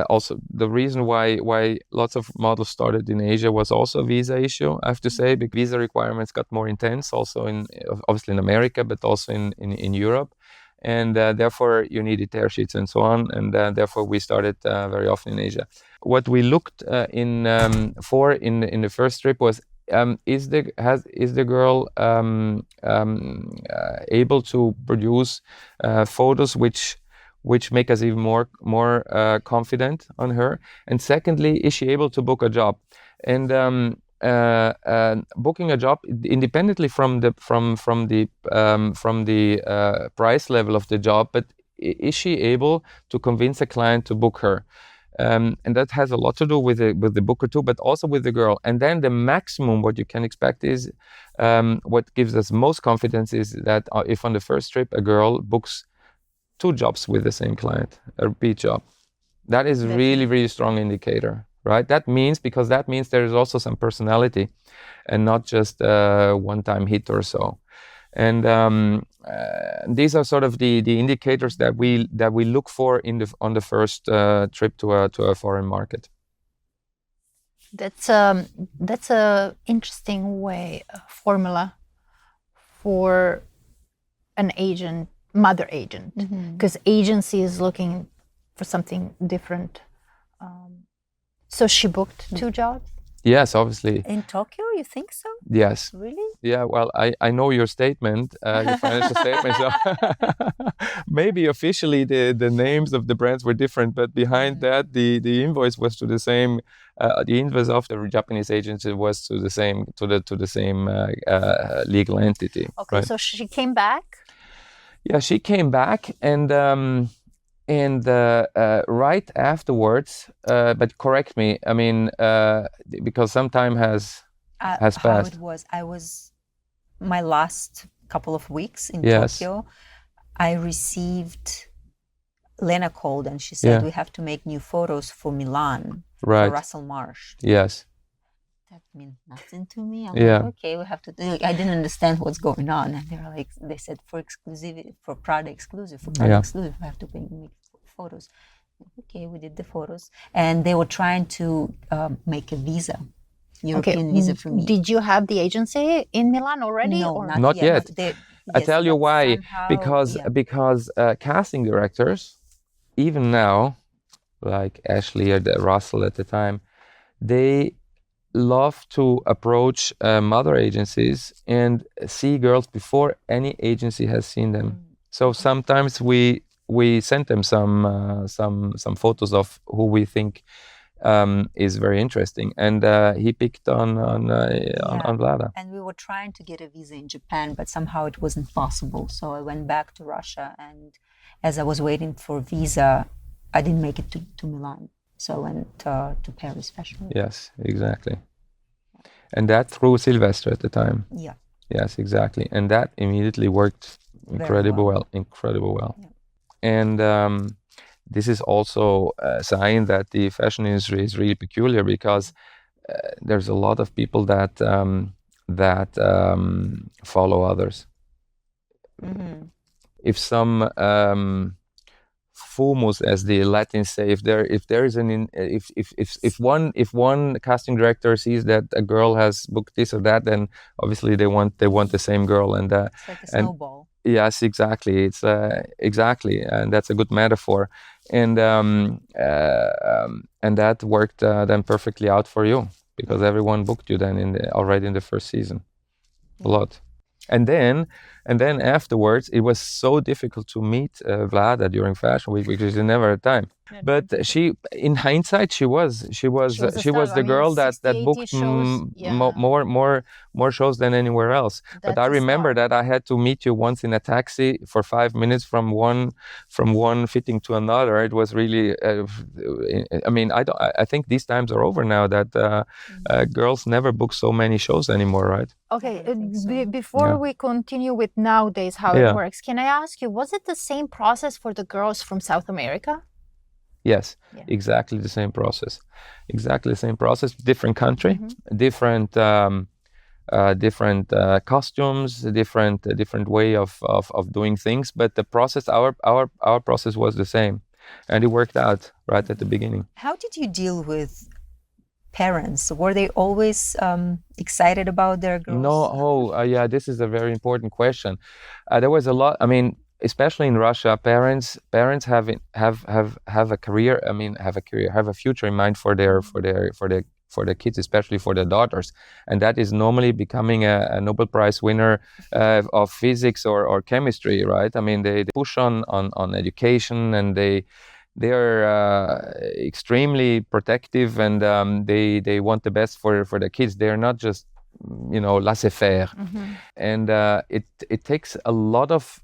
S2: Also the reason why lots of models started in Asia was also a visa issue, I have to say, because visa requirements got more intense, also obviously in America, but also in Europe. And therefore you needed tear sheets and so on, and therefore we started very often in Asia. What we looked for in the first trip was, is the girl able to produce photos which make us even more confident on her? And secondly, is she able to book a job? And booking a job independently from the price level of the job, but is she able to convince a client to book her? And that has a lot to do with the booker too, but also with the girl. And then the maximum what you can expect is, what gives us most confidence is that if on the first trip a girl books 2 jobs with the same client, a repeat job, that is really, really strong indicator, right? That means there is also some personality and not just a one-time hit or so. And these are sort of the indicators that we look for on the first trip to a foreign market.
S3: That's a interesting formula for an agent, mother agent, because agency is looking for something different. So she booked 2 jobs?
S2: Yes, obviously.
S1: In Tokyo, you think so?
S2: Yes.
S1: Really?
S2: Yeah, well, I know your statement, your financial statement. So maybe officially the names of the brands were different, but behind that, the invoice was to the same. The invoice of the Japanese agency was to the same legal entity.
S3: Okay,
S2: right?
S3: so she came back.
S2: Yeah, she came back, and right afterwards. But correct me. I mean, because some time has passed.
S1: How it was, my last couple of weeks in
S2: Yes.
S1: Tokyo, I received, Lena called and she said, we have to make new photos for Milan,
S2: Right.
S1: for Russell Marsh.
S2: Yes.
S1: That meant nothing to me. I'm
S2: Yeah.
S1: like, okay, we have to do it. I didn't understand what's going on. And they said for exclusivity, for Prada exclusive, we have to make photos. Okay, we did the photos. And they were trying to make a visa. European visa for me.
S3: Did you have the agency in Milan already?
S1: No,
S3: or?
S2: Not yet. I tell you why.
S1: Somehow,
S2: Because casting directors, even now, like Ashley or Russell at the time, they love to approach mother agencies and see girls before any agency has seen them. So sometimes we send them some photos of who we think is very interesting, and he picked on Vlada.
S1: And we were trying to get a visa in Japan, but somehow it wasn't possible. So I went back to Russia, and as I was waiting for a visa, I didn't make it to Milan. So I went to Paris Fashion Week.
S2: Yes, exactly. And that through Sylvester at the time.
S1: Yeah.
S2: Yes, exactly. And that immediately worked incredibly well. Yeah. And this is also a sign that the fashion industry is really peculiar, because there's a lot of people that follow others.
S1: Mm-hmm.
S2: If some fumus, as the Latins say, if one casting director sees that a girl has booked this or that, then obviously they want the same girl, and
S1: it's like a snowball.
S2: Yes, exactly. It's exactly, and that's a good metaphor, and that worked then perfectly out for you, because everyone booked you then already in the first season, a lot. And then afterwards, it was so difficult to meet Vlada during Fashion Week, because she never had time. But she, in hindsight, she was the girl that booked more shows than anywhere else. But I remember that I had to meet you once in a taxi for 5 minutes from one fitting to another. It was really, I mean, I think these times are over now, that girls never book so many shows anymore, right?
S3: Okay, before we continue with nowadays how it works, can I ask you, was it the same process for the girls from South America?
S2: Yes, exactly the same process. Different country, different costumes, different way of doing things. But the process, our process was the same, and it worked out right at the beginning.
S1: How did you deal with parents? Were they always excited about their girls?
S2: No. Yeah, this is a very important question. There was a lot. I mean, especially in Russia, parents have a career. I mean, have a future in mind for their kids, especially for their daughters, and that is normally becoming a Nobel Prize winner of physics or chemistry, right? I mean, they push on education, and they are extremely protective, and they want the best for their kids. They are not just, laissez-faire. And it takes a lot of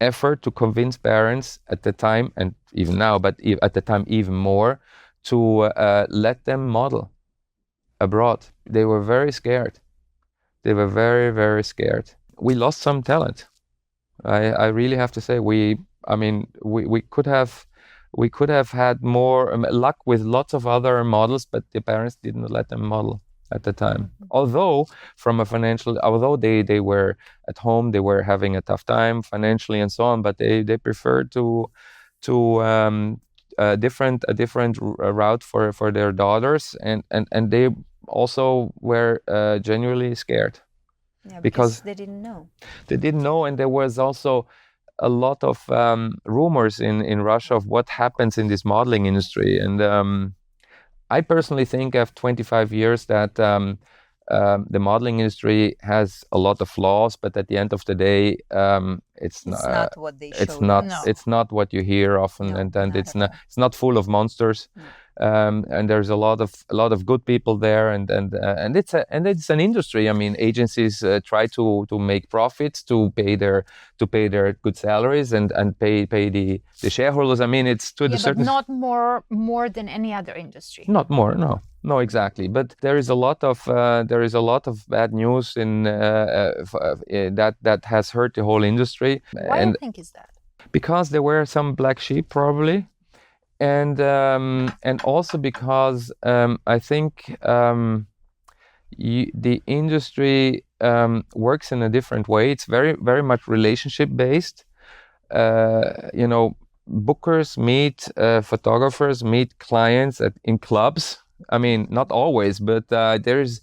S2: effort to convince parents at the time, and even now, but at the time even more, to let them model abroad. They were very scared. They were very, very scared. We lost some talent. I really have to say, we could have had more luck with lots of other models, but the parents didn't let them model. at the time. Although although they were at home, they were having a tough time financially and so on, but they preferred to a different route for their daughters, and they also were genuinely scared.
S1: Yeah,
S2: because
S1: they didn't know.
S2: They didn't know, and there was also a lot of rumors in Russia of what happens in this modeling industry. And I personally think after 25 years that the modeling industry has a lot of flaws, but at the end of the day, it's
S1: not what they show.
S2: It's not what you hear often, and it's not full of monsters.
S1: No.
S2: And there's a lot of good people there, and it's an industry. I mean, agencies try to make profits, to pay their good salaries, and pay the shareholders. I mean, it's to a certain.
S3: But not more than any other industry.
S2: Not more, no, exactly. But there is a lot of bad news in that has hurt the whole industry.
S3: Why do you think is that?
S2: Because there were some black sheep, probably. And also because I think the industry works in a different way. It's very, very much relationship based. Bookers meet photographers, meet clients in clubs. I mean, not always, but there's,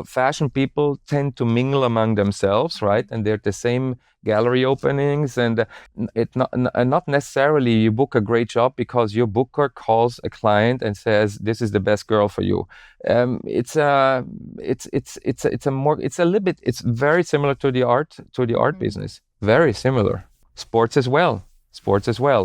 S2: fashion people tend to mingle among themselves, right? And they're the same gallery openings, and not necessarily you book a great job because your booker calls a client and says, "This is the best girl for you." It's very similar to the art business. Very similar. Sports as well,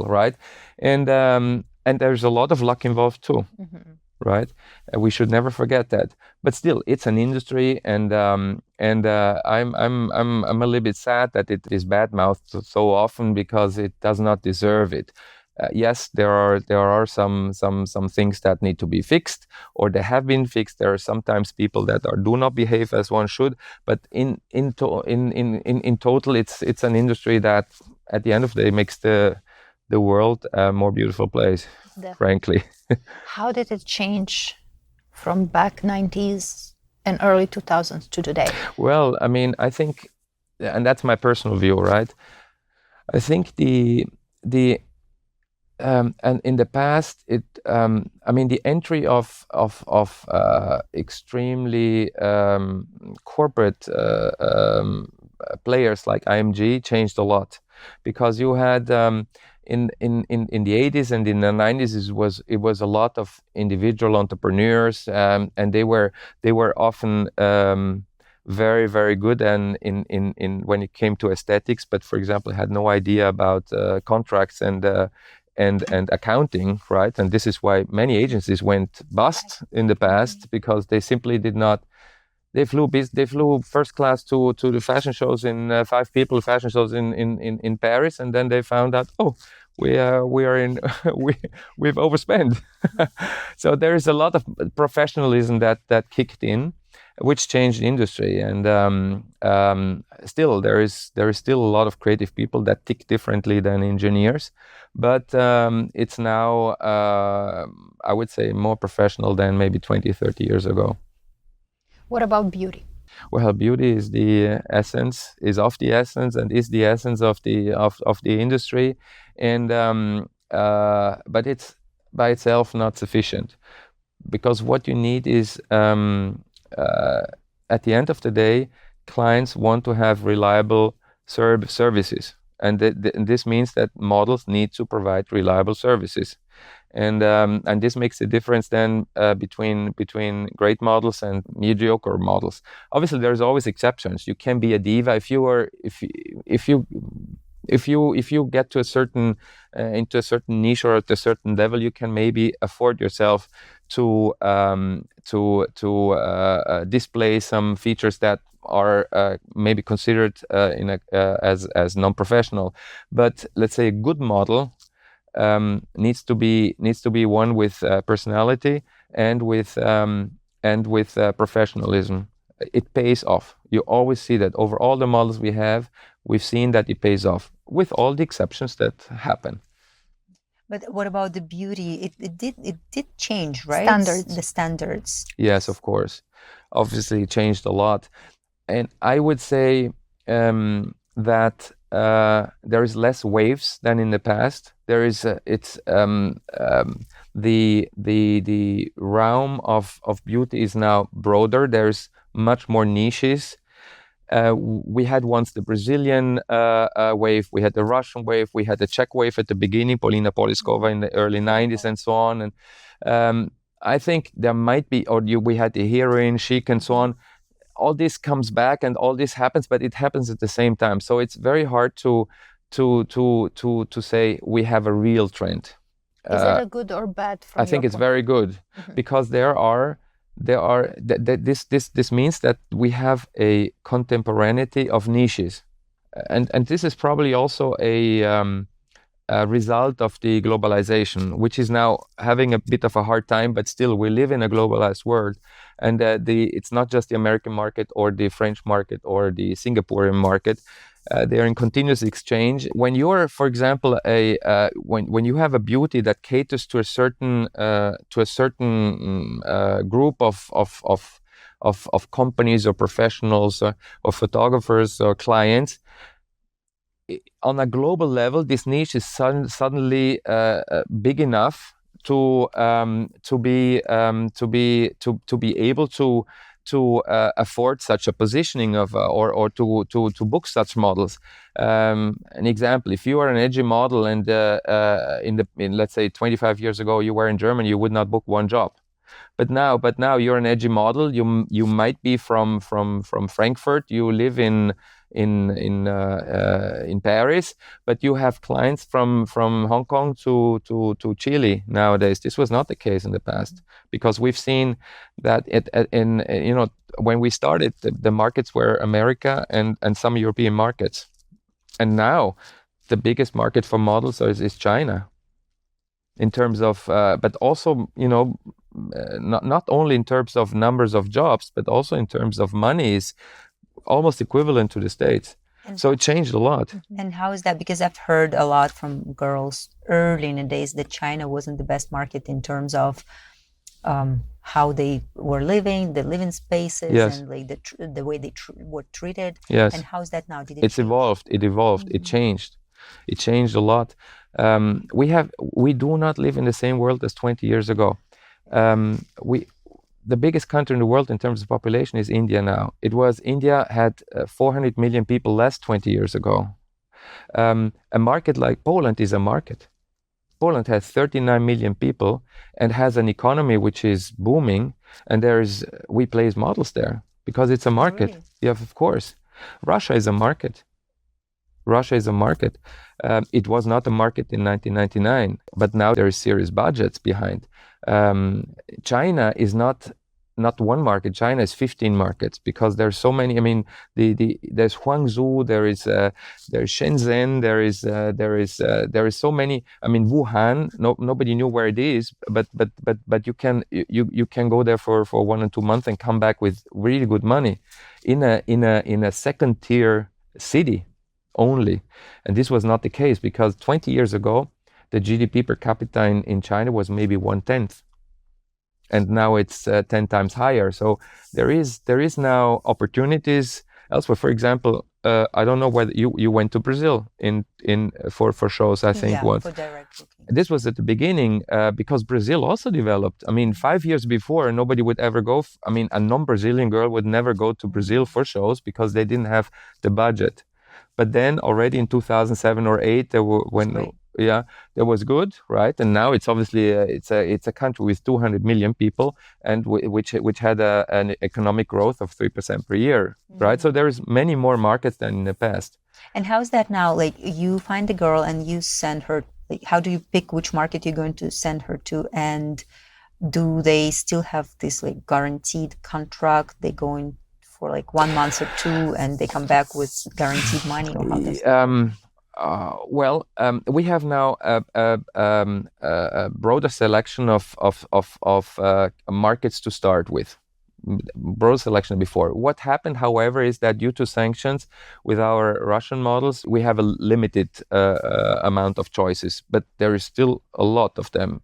S2: right? And there's a lot of luck involved too. Mm-hmm. Right, we should never forget that. But still, it's an industry, and I'm a little bit sad that it is badmouthed so often because it does not deserve it. Yes, there are some things that need to be fixed, or they have been fixed. There are sometimes people that do not behave as one should. But in total, it's an industry that at the end of the day makes the world a more beautiful place. Definitely. Frankly.
S3: How did it change from back 90s and early 2000s to today?
S2: Well, I mean, I think, and that's my personal view, right? I think and in the past, the entry of extremely corporate players like IMG changed a lot, because you had in the 80s and in the 90s it was a lot of individual entrepreneurs, and they were often very, very good and in when it came to aesthetics, but for example had no idea about contracts and accounting, right? And this is why many agencies went bust in the past, because they simply did not. They flew first class to the fashion shows in 5 people fashion shows in Paris, and then they found out, we've overspent. So there is a lot of professionalism that kicked in, which changed the industry. And still there is still a lot of creative people that tick differently than engineers, but it's now I would say more professional than maybe 20-30 years ago.
S3: What about beauty?
S2: Well, beauty is the essence, and is the essence of the industry, and but it's by itself not sufficient, because what you need is at the end of the day, clients want to have reliable services, and this means that models need to provide reliable services. And this makes a difference then between great models and mediocre models. Obviously, there's always exceptions. You can be a diva if you get to a certain into a certain niche or at a certain level. You can maybe afford yourself to display some features that are maybe considered as non-professional. But let's say a good model needs to be one with personality and with professionalism. It pays off. You always see that over all the models we've seen that it pays off, with all the exceptions that happen.
S1: But what about the beauty? It did change, right?
S3: Standards.
S1: The standards.
S2: Yes, of course. Obviously, it changed a lot. And I would say that there is less waves than in the past. There is the realm of beauty is now broader. There's much more niches. We had once the Brazilian wave, we had the Russian wave, we had the Czech wave at the beginning, Polina Poliskova in the early 90s and so on. And I think there might be, we had the heroine, chic and so on. All this comes back and all this happens, but it happens at the same time. So it's very hard to say we have a real trend.
S3: Is it a good or bad? From
S2: I think it's very good because this means that we have a contemporaneity of niches, and this is probably also a result of the globalization, which is now having a bit of a hard time, but still we live in a globalized world, and it's not just the American market or the French market or the Singaporean market. They're in continuous exchange. When you're, for example, when you have a beauty that caters to a certain group of companies or professionals or photographers or clients, on a global level, this niche is suddenly big enough to be able to afford such a positioning of or to book such models. An example: if you are an edgy model and in let's say 25 years ago you were in Germany, you would not book one job. But now you're an edgy model. You might be from Frankfurt. You live in Paris, but you have clients from Hong Kong to Chile nowadays. This was not the case in the past, because we've seen that when we started, the markets were America and some European markets, and now the biggest market for models is China. In terms of, but also not only in terms of numbers of jobs, but also in terms of money is almost equivalent to the States. So it changed a lot.
S1: And how is that? Because I've heard a lot from girls early in the days that China wasn't the best market in terms of how they were living, the living spaces,
S2: yes.
S1: and like the way they were treated.
S2: Yes.
S1: And how is that now? Did
S2: it's
S1: change?
S2: evolved. It evolved. It changed. It changed a lot. We do not live in the same world as 20 years ago. The biggest country in the world in terms of population is India now. India had 400 million people less 20 years ago. A market like Poland is a market. Poland has 39 million people and has an economy which is booming, and we place models there because it's a market.
S1: Really?
S2: Yeah, of course. Russia is a market. It was not a market in 1999, but now there is serious budgets behind. China is not one market. China is 15 markets because there's so many. I mean, there's Guangzhou, there's Shenzhen, there is so many. I mean, Wuhan. Nobody knew where it is, but you can go there for 1 or 2 months and come back with really good money in a second tier city only. And this was not the case because 20 years ago the GDP per capita in China was maybe 1/10, and now it's 10 times higher. So there is now opportunities elsewhere. For example, I don't know whether you went to Brazil for shows. I think
S1: for direct booking.
S2: This was at the beginning because Brazil also developed. I mean, 5 years before, nobody would ever go. A non-Brazilian girl would never go to Brazil for shows because they didn't have the budget. But then already in 2007 or 8, there was good, right? And now it's obviously it's a country with 200 million people and which had an economic growth of 3% per year, right? So there is many more markets than in the past.
S1: And how's that now? Like, you find the girl and you send her. Like, how do you pick which market you're going to send her to? And do they still have this like guaranteed contract? They go in for like 1 month or 2 and they come back with guaranteed money, or how does
S2: we have now a broader selection of markets to start with. broad selection before. What happened, however, is that due to sanctions with our Russian models, we have a limited amount of choices, but there is still a lot of them.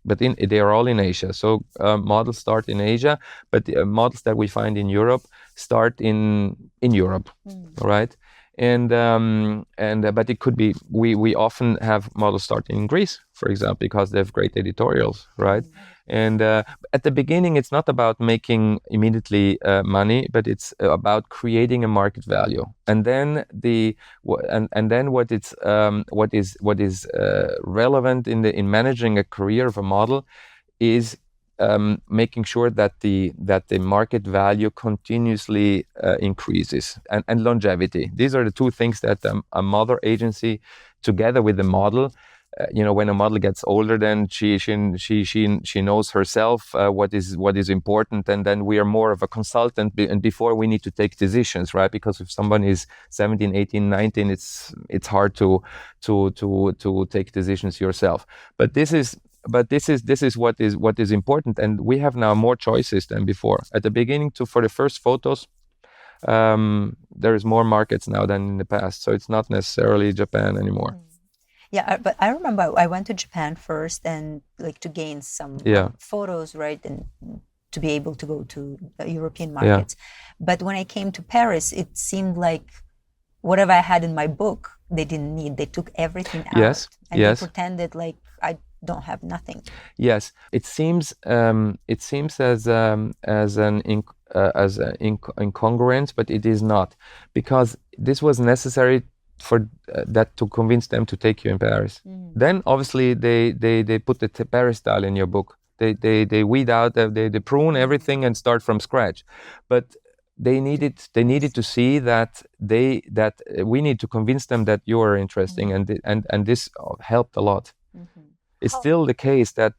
S2: But they are all in Asia. So models start in Asia, but the models that we find in Europe start in Europe, right? But it could be we often have models starting in Greece, for example, because they have great editorials, right? And at the beginning, it's not about making immediately money, but it's about creating a market value. And then what is relevant in managing a career of a model is making sure that the market value continuously increases, and longevity. These are the two things that a model agency, together with the model, when a model gets older, then she knows herself what is important, and then we are more of a consultant. And before we need to take decisions, right? Because if someone is 17, 18, 19, it's hard to take decisions yourself. But this is what is important, and we have now more choices than before. At the beginning, for the first photos, there is more markets now than in the past, so it's not necessarily Japan anymore.
S1: Yeah, but I remember I went to Japan first, and like to gain some photos, right, and to be able to go to European markets. But when I came to Paris, it seemed like whatever I had in my book, they didn't need. They took everything out, and they pretended like I don't have nothing.
S2: Yes, it seems as an incongruence, but it is not, because this was necessary for that to convince them to take you in Paris. Then obviously they put the Paris style in your book. They weed out, they prune everything and start from scratch. But they needed to see that we need to convince them that you are interesting, and this helped a lot. It's still the case that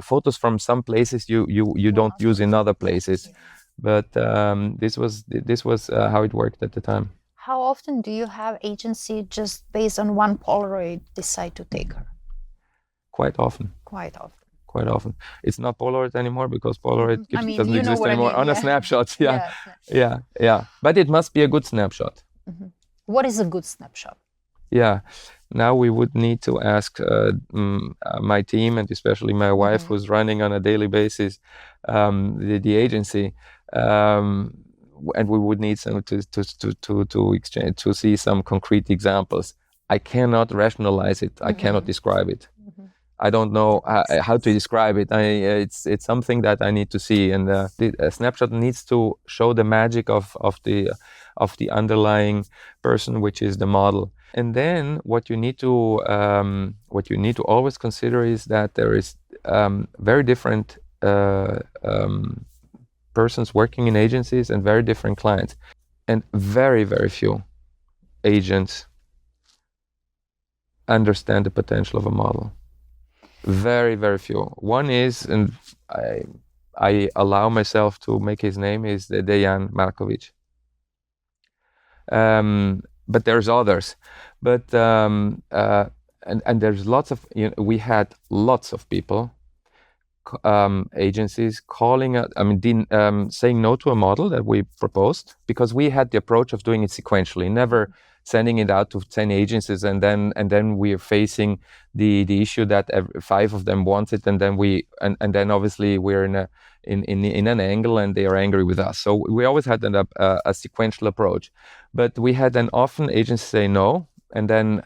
S2: photos from some places you don't use in other places, but this was how it worked at the time.
S3: How often do you have agency just based on one Polaroid decide to take her?
S2: Quite often.
S3: Quite often.
S2: Quite often. It's not Polaroid anymore, because Polaroid doesn't exist anymore. On a snapshot, yeah. But it must be a good snapshot.
S3: What is a good snapshot?
S2: Yeah. Now we would need to ask my team, and especially my wife, who's running on a daily basis the agency, and we would need some to exchange, to see some concrete examples. I cannot rationalize it. I cannot describe it. I don't know how to describe it. It's something that I need to see, and a snapshot needs to show the magic of the underlying person, which is the model. And then what you need to always consider is that there is very different persons working in agencies and very different clients, and very, very few agents understand the potential of a model. Very, very few. One is, and I allow myself to make his name, is Dejan Markovic. But there's others. But and there's lots of, we had lots of people, agencies calling out, saying no to a model that we proposed, because we had the approach of doing it sequentially, never sending it out to 10 agencies, and then we are facing the issue that 5 of them want it, and then obviously we're in an angle and they are angry with us. So we always had a sequential approach, but we had then often agencies say no, and then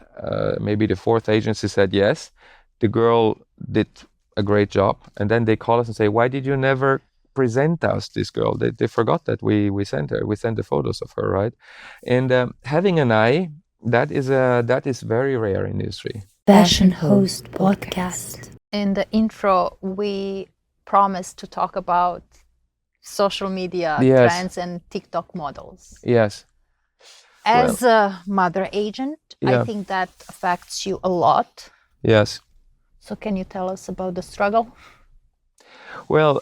S2: maybe the 4th agency said yes. The girl did a great job, and then they call us and say, why did you never present us this girl? They forgot that we sent her. We sent the photos of her, right? And having an eye, that is very rare in the industry.
S4: Fashion Host Podcast.
S3: In the intro, we promised to talk about social media trends and TikTok models.
S2: Yes.
S3: As a mother agent, I think that affects you a lot.
S2: Yes.
S3: So can you tell us about the struggle?
S2: Well,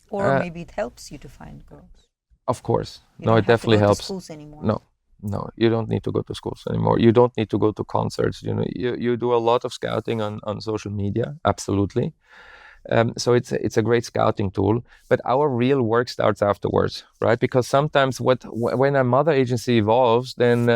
S1: or maybe it helps you to find girls.
S2: Of course.
S1: You
S2: it definitely helps.
S1: To schools anymore.
S2: No, you don't need to go to schools anymore. You don't need to go to concerts. You do a lot of scouting on social media, absolutely. So it's a great scouting tool. But our real work starts afterwards, right? Because sometimes when a model agency evolves, then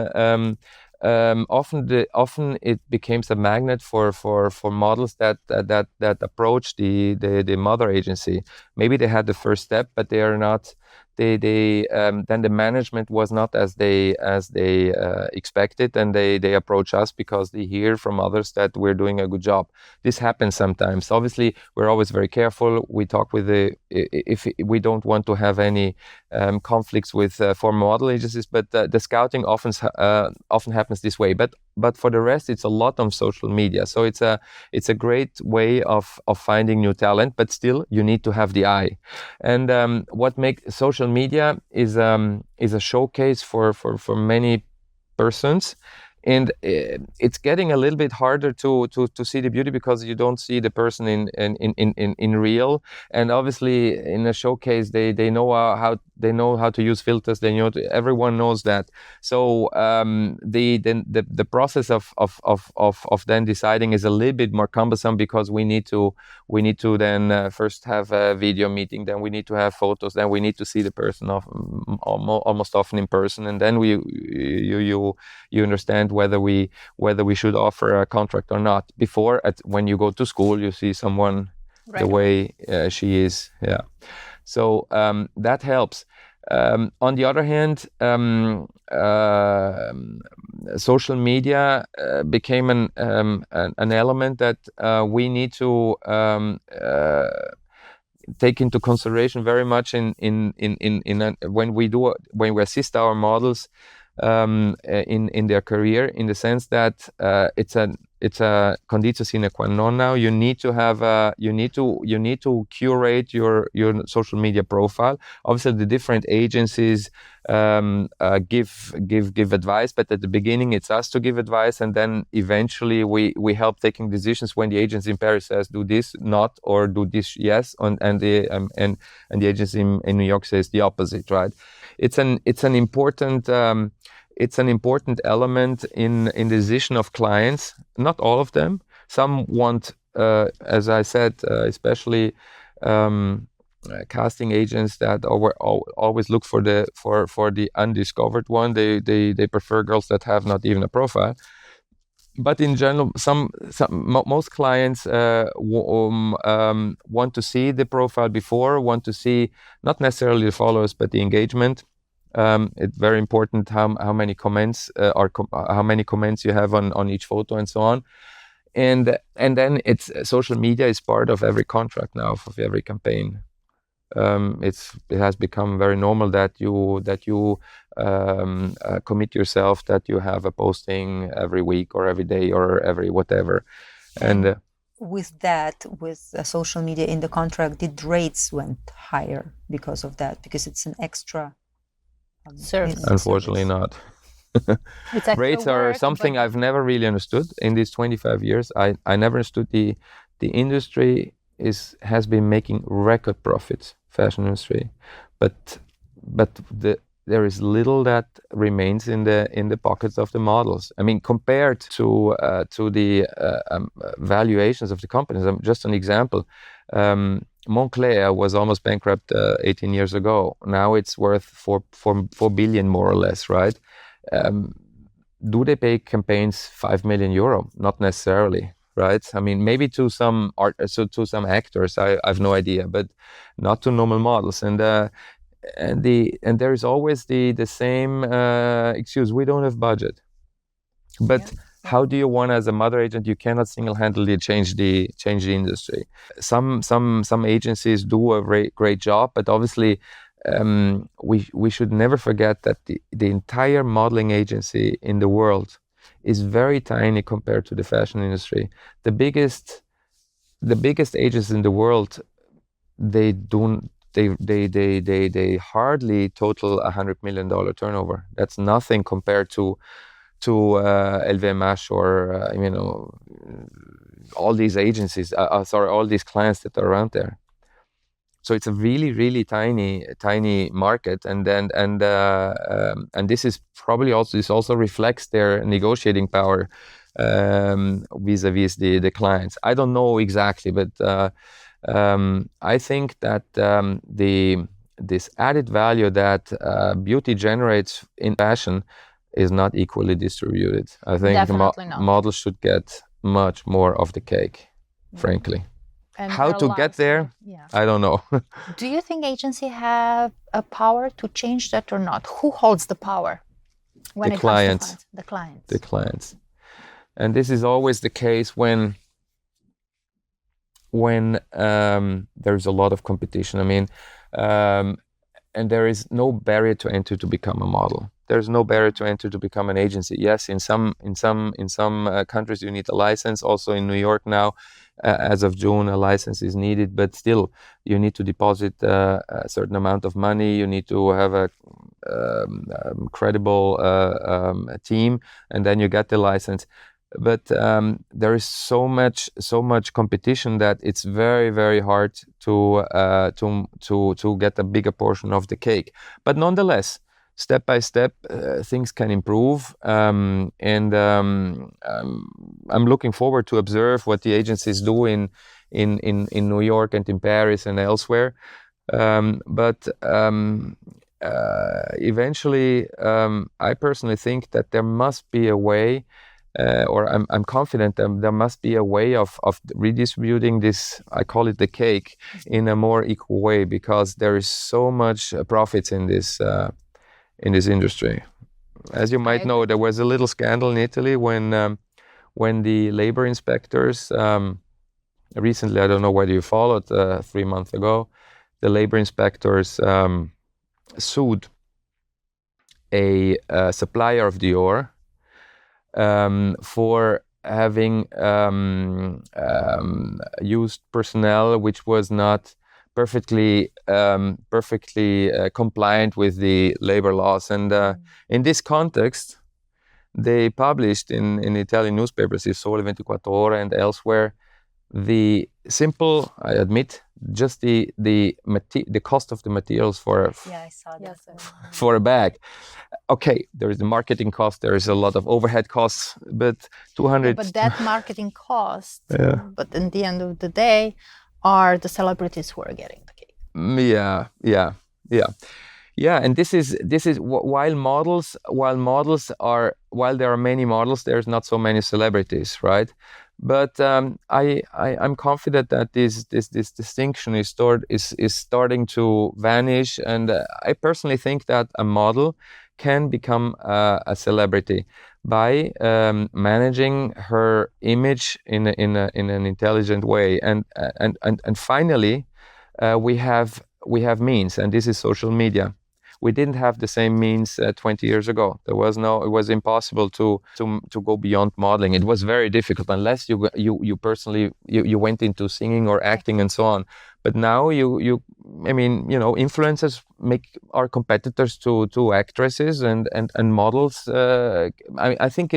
S2: often it becomes a magnet for models that approach the mother agency. Maybe they had the first step, but they are not. Then the management was not as they expected, and they approach us because they hear from others that we're doing a good job. This happens sometimes. Obviously, we're always very careful. We talk with if we don't want to have any conflicts with former model agencies, but the scouting often happens this way. But for the rest, it's a lot on social media. So it's a great way of finding new talent, but still you need to have the eye. And what makes social media is a showcase for many persons. And it's getting a little bit harder to see the beauty because you don't see the person in real. And obviously, in a showcase, they know how to use filters. Everyone knows that. So the process of then deciding is a little bit more cumbersome because we need to then first have a video meeting, then we need to have photos, then we need to see the person almost often in person, and then you understand whether we should offer a contract or not. Before, when you go to school, you see someone right the way she is. Yeah, so that helps. On the other hand, social media became an element that we need to take into consideration very much when we assist our models in their career, in the sense that it's a conditio sine qua non now. You need to curate your social media profile. Obviously, the different agencies give advice, but at the beginning it's us to give advice, and then eventually we help taking decisions when the agency in Paris says do this not, or do this yes, and the agency in New York says the opposite, right? It's an important element in the decision of clients. Not all of them. Some want, as I said, especially casting agents that always look for the undiscovered one. They prefer girls that have not even a profile. But in general, most clients want to see the profile before, want to see not necessarily the followers, but the engagement. It's very important how many comments how many comments you have on each photo and so on. And then social media is part of every contract now, of every campaign. It has become very normal that you commit yourself, that you have a posting every week or every day or every whatever. And
S1: with social media in the contract, did rates went higher because of that? Because it's an extra
S3: service.
S2: Unfortunately not. Rates are something I've never really understood in these 25 years. I never understood the industry has been making record profits, fashion industry, but there is little that remains in the pockets of the models. I mean, compared to the valuations of the companies. Just an example. Moncler was almost bankrupt 18 years ago. Now it's worth 4 billion more or less, right? Do they pay campaigns 5 million euro? Not necessarily, right? I mean, maybe to some to some actors, I have no idea, but not to normal models. And there is always the same excuse: we don't have budget. But yeah. How do you want, as a mother agent? You cannot single-handedly change the industry. Some agencies do a great job, but obviously we should never forget that the entire modeling agency in the world is very tiny compared to the fashion industry. The biggest agencies in the world, they hardly total $100 million turnover. That's nothing compared to LVMH or all these agencies. All these clients that are around there. So it's a really, really tiny market, and this is probably also reflects their negotiating power vis-a-vis the clients. I don't know exactly, but I think that this added value that beauty generates in fashion is not equally distributed. I think
S3: Definitely not.
S2: models should get much more of the cake, frankly.
S3: And
S2: How to get there,
S3: Yeah.
S2: I don't know.
S3: Do you think agency have a power to change that or not? Who holds the power when
S2: The
S3: it comes to
S2: clients.
S3: finance? The clients.
S2: The clients. And this is always the case when there's a lot of competition. I mean, and there is no barrier to enter to become a model. There's no barrier to enter to become an agency. Yes, in some countries you need a license. Also in New York now, as of June, a license is needed. But still, you need to deposit a certain amount of money. You need to have a credible team, and then you get the license. But there is so much competition that it's very, very hard to get a bigger portion of the cake. But nonetheless, step by step, things can improve, and I'm looking forward to observe what the agencies do in New York and in Paris and elsewhere. But eventually, I personally think that there must be a way. Or I'm confident that there must be a way of redistributing this, I call it the cake, in a more equal way, because there is so much profits in this industry. As you might know, there was a little scandal in Italy when the labor inspectors, recently, I don't know whether you followed, 3 months ago, the labor inspectors sued a supplier of Dior for having used personnel which was not perfectly compliant with the labor laws. And in this context, they published in Italian newspapers, Il Sole 24 Ore and elsewhere, the simple, I admit, just the cost of the materials for
S1: I saw that.
S2: for a bag. Okay, there is the marketing cost, there is a lot of overhead costs, but 200.
S3: But that marketing cost,
S2: Yeah.
S3: but in the end of the day, are the celebrities who are getting the cake.
S2: Yeah, and this is while there are many models, there's not so many celebrities, right? But I'm confident that this distinction is starting to vanish, and I personally think that a model can become a celebrity by managing her image in an intelligent way, and finally we have means, and this is social media. We didn't have the same means 20 years ago. It was impossible to go beyond modeling. It was very difficult unless you personally went into singing or acting and so on. But now influencers make our competitors to actresses and models. I think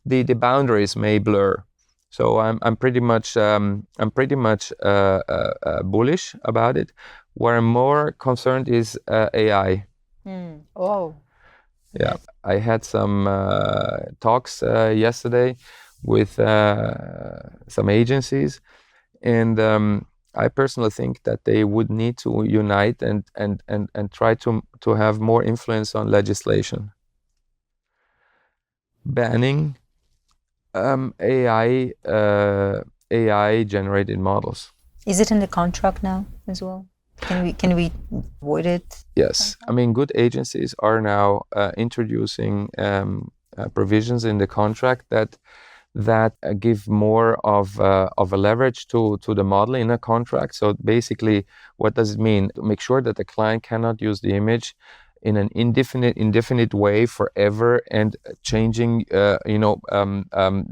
S2: the boundaries may blur. So I'm pretty much bullish about it. Where I'm more concerned is AI.
S3: Oh.
S2: Yeah, I had some talks yesterday with some agencies, and I personally think that they would need to unite and try to have more influence on legislation, banning AI generated models.
S1: Is it in the contract now as well? Can we avoid it?
S2: Yes, I mean, good agencies are now introducing provisions in the contract that give more of a leverage to the model in a contract. So basically, what does it mean? To make sure that the client cannot use the image in an indefinite way forever, and changing,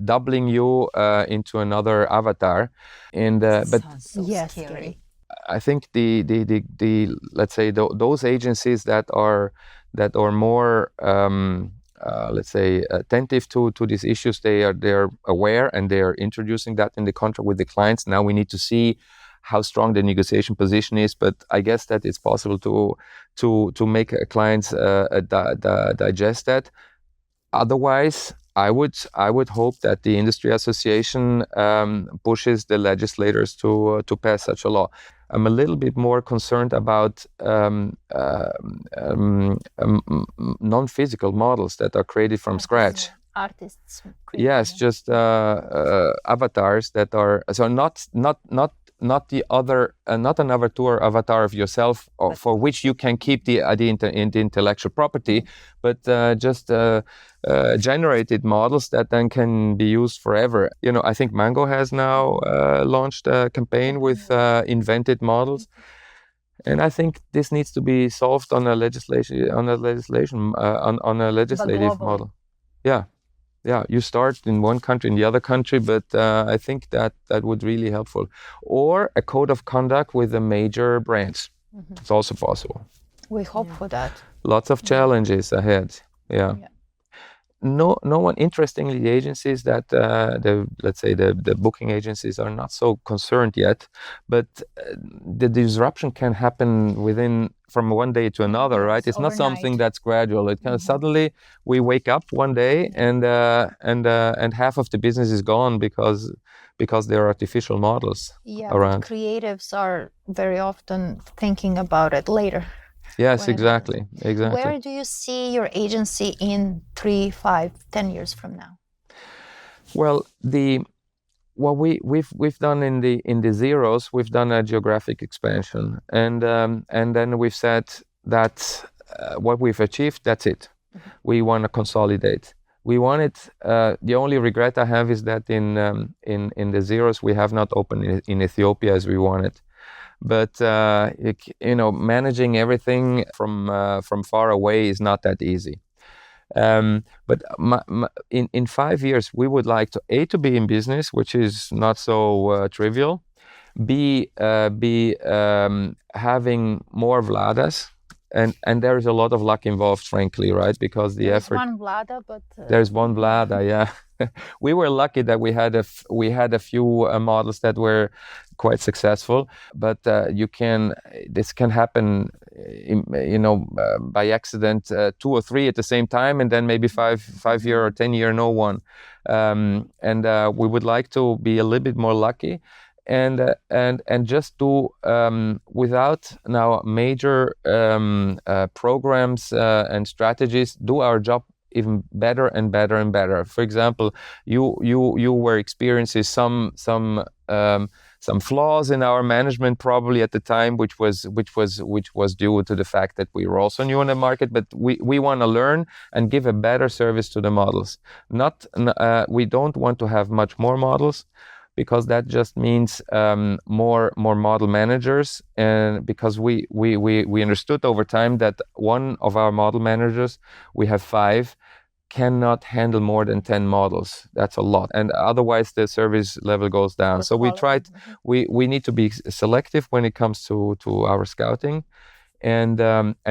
S2: doubling you into another avatar. And but
S1: sounds so scary.
S2: I think the let's say those agencies that are more let's say attentive to these issues, they're aware, and they are introducing that in the contract with the clients. Now we need to see how strong the negotiation position is, but I guess that it's possible to make clients digest that. Otherwise, I would hope that the industry association pushes the legislators to pass such a law. I'm a little bit more concerned about non-physical models that are created from scratch.
S3: Artists.
S2: Yes, just avatars that are so not the other not an avatar of yourself or for which you can keep the intellectual property, but just generated models that then can be used forever. I think Mango has now launched a campaign with invented models. And I think this needs to be solved on a legislative model. Yeah, you start in one country, in the other country, but I think that would really helpful. Or a code of conduct with the major brands. It's also possible.
S3: We hope for that.
S2: Lots of challenges ahead. Yeah. No one. Interestingly, the agencies that the booking agencies are not so concerned yet, but the disruption can happen from one day to another, right? It's
S3: overnight.
S2: Not something that's gradual. It can suddenly we wake up one day and half of the business is gone because there are artificial models around.
S3: But creatives are very often thinking about it later.
S2: Yes, exactly.
S3: Where do you see your agency in 3, 5, 10 years from now?
S2: Well, what we've done in the zeros, we've done a geographic expansion, and then we've said that what we've achieved, that's it. We want to consolidate. We wanted. The only regret I have is that in the zeros we have not opened in Ethiopia as we wanted. But managing everything from far away is not that easy. But in 5 years, we would like to be in business, which is not so trivial. B, having more Vladas, and there is a lot of luck involved, frankly, right? Because
S3: There's one Vlada, but
S2: there's one Vlada, yeah. We were lucky that we had a few models that were quite successful, but this can happen, by accident, 2 or 3 at the same time, and then maybe 5 year or 10 year, no one. And we would like to be a little bit more lucky, and just do without now major programs and strategies, do our job even better and better and better. For example, you were experiencing some flaws in our management probably at the time, which was due to the fact that we were also new in the market. But we want to learn and give a better service to the models. We don't want to have much more models, because that just means more model managers, and because we understood over time that one of our model managers, we have 5, cannot handle more than 10 models. That's a lot, and otherwise the service level goes down. So we tried. We need to be selective when it comes to our scouting, and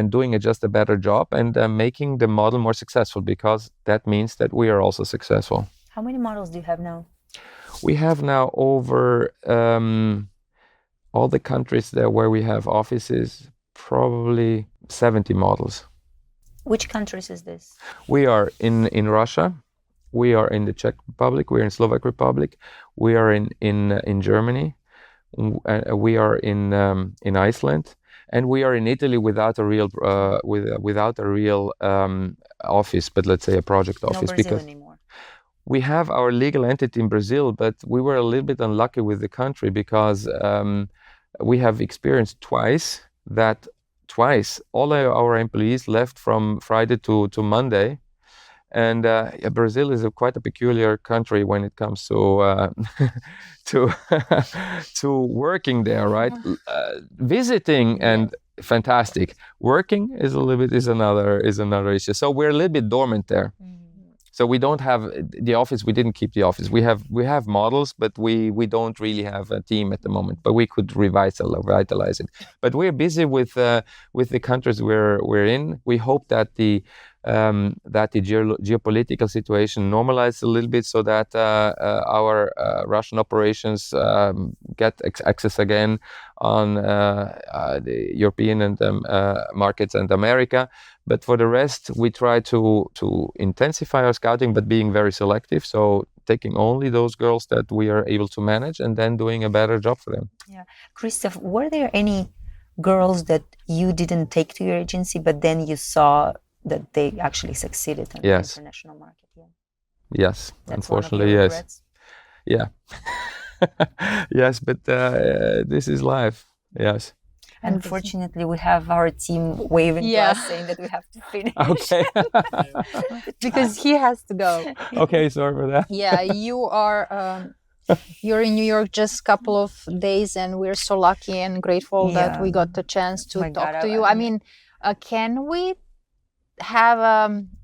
S2: doing just a better job, and making the model more successful, because that means that we are also successful.
S1: How many models do you have now?
S2: We have now over all the countries there where we have offices, probably 70 models.
S1: Which countries is this?
S2: We are in Russia, we are in the Czech Republic, we are in Slovak Republic, we are in Germany, we are in Iceland, and we are in Italy without a real office, but let's say a project office.
S1: No Brazil anymore.
S2: We have our legal entity in Brazil, but we were a little bit unlucky with the country, because we have experienced twice all our employees left from Friday to Monday. And Brazil is quite a peculiar country when it comes to to working there, right? Visiting and fantastic. Working is another issue. So we're a little bit dormant there. So we don't have the office. We didn't keep the office. We have models, but we don't really have a team at the moment. But we could revitalize it. But we're busy with the countries we're in. We hope that the geopolitical situation normalizes a little bit, so that our Russian operations get access again on the European and markets and America. But for the rest, we try to intensify our scouting, but being very selective. So taking only those girls that we are able to manage, and then doing a better job for them.
S1: Yeah. Christoph, were there any girls that you didn't take to your agency, but then you saw that they actually succeeded in the
S2: Yes.
S1: international market? Yeah.
S2: Yes,
S1: That's
S2: unfortunately,
S1: one of your
S2: yes.
S1: regrets?
S2: Yeah. Yes, but this is life. Yes.
S1: Unfortunately, we have our team waving to us saying that we have to finish.
S2: Okay.
S3: Because he has to go.
S2: Okay, sorry for that.
S3: Yeah, you're in New York just a couple of days, and we're so lucky and grateful that we got the chance to
S1: My
S3: talk
S1: God,
S3: to you. I mean, can we have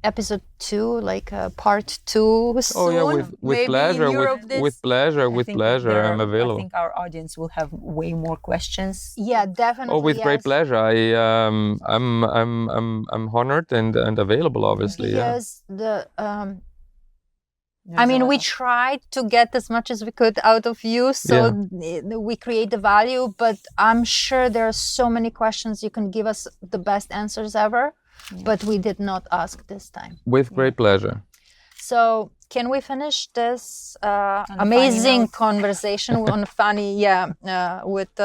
S3: episode 2, like part 2 soon?
S2: Oh yeah, with
S3: Maybe
S2: pleasure.
S3: in Europe
S2: With pleasure.
S1: I
S2: With
S1: think
S2: pleasure. I'm
S1: I
S2: available.
S1: think our audience will have way more questions.
S3: Yeah, definitely.
S2: Oh, with great
S3: yes.
S2: pleasure. I'm honored and available, obviously. Yeah.
S3: Because the
S1: There's
S3: I
S1: a
S3: mean,
S1: lot
S3: we
S1: of-
S3: tried to get as much as we could out of you, so we create the value. But I'm sure there are so many questions you can give us the best answers ever, but we did not ask this time.
S2: With great pleasure.
S3: So can we finish this
S1: a
S3: amazing
S1: funny note.
S3: conversation on funny, with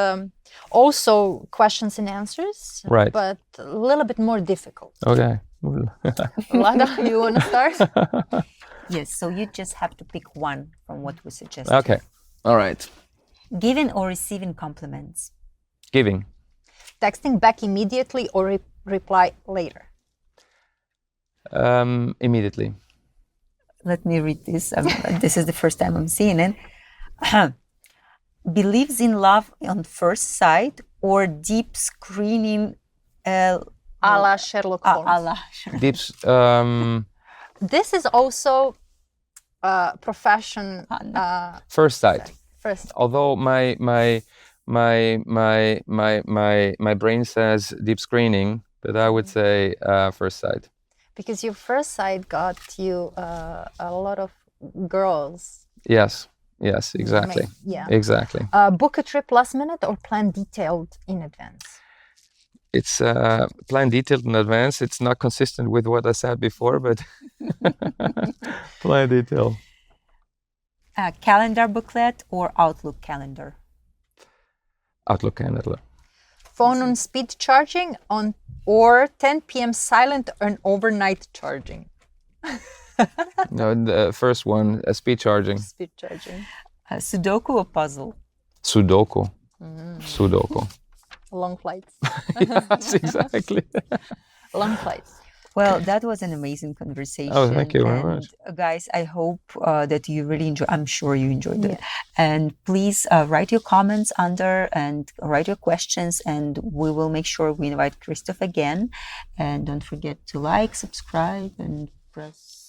S3: also questions and answers,
S2: Right.
S3: but a little bit more difficult.
S2: Okay.
S3: Lada, you want to start?
S1: Yes, so you just have to pick one from what we suggested.
S2: Okay. All right.
S1: Giving or receiving compliments?
S2: Giving.
S3: Texting back immediately or reply later?
S2: Immediately.
S1: Let me read this. This is the first time I'm seeing it. Believes in love on first sight or deep screening?
S3: A la Sherlock Holmes.
S1: A la.
S2: Deeps.
S3: This is also profession.
S2: First sight.
S3: First,
S2: Although my brain says deep screening, but I would say first sight.
S3: because your first sight got you a lot of girls.
S2: Yes. Yes. Exactly.
S3: Yeah.
S2: Exactly.
S3: Book a trip last minute or plan detailed in advance?
S2: It's planned detailed in advance. It's not consistent with what I said before, but planned detailed.
S1: Calendar booklet or Outlook calendar?
S2: Outlook calendar.
S3: Phone on speed charging or 10 p.m. silent and overnight charging?
S2: No, the first one, speed charging.
S3: Speed charging.
S1: Sudoku or puzzle?
S2: Sudoku. Sudoku.
S3: Long flights.
S2: Yes, exactly.
S3: Long flights.
S1: Well, that was an amazing conversation.
S2: Oh, thank you very
S1: and,
S2: much.
S1: Guys, I hope that you really enjoy. I'm sure you enjoyed it. And please write your comments under and write your questions, and we will make sure we invite Christoph again. And don't forget to like, subscribe, and press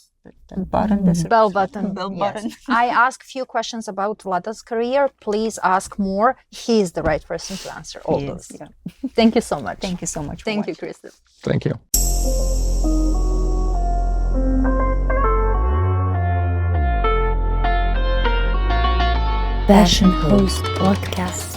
S1: the button.
S3: Bell button.
S1: Bell
S3: Yes.
S1: button.
S3: I asked few questions about Vlada's career. Please ask more. He is the right person to answer all
S1: Yes,
S3: those.
S1: yeah.
S3: Thank you so much.
S1: Thank you so much. For
S3: Thank you,
S1: watching.
S3: Christoph.
S2: Thank you.
S4: Fashion Host Podcast.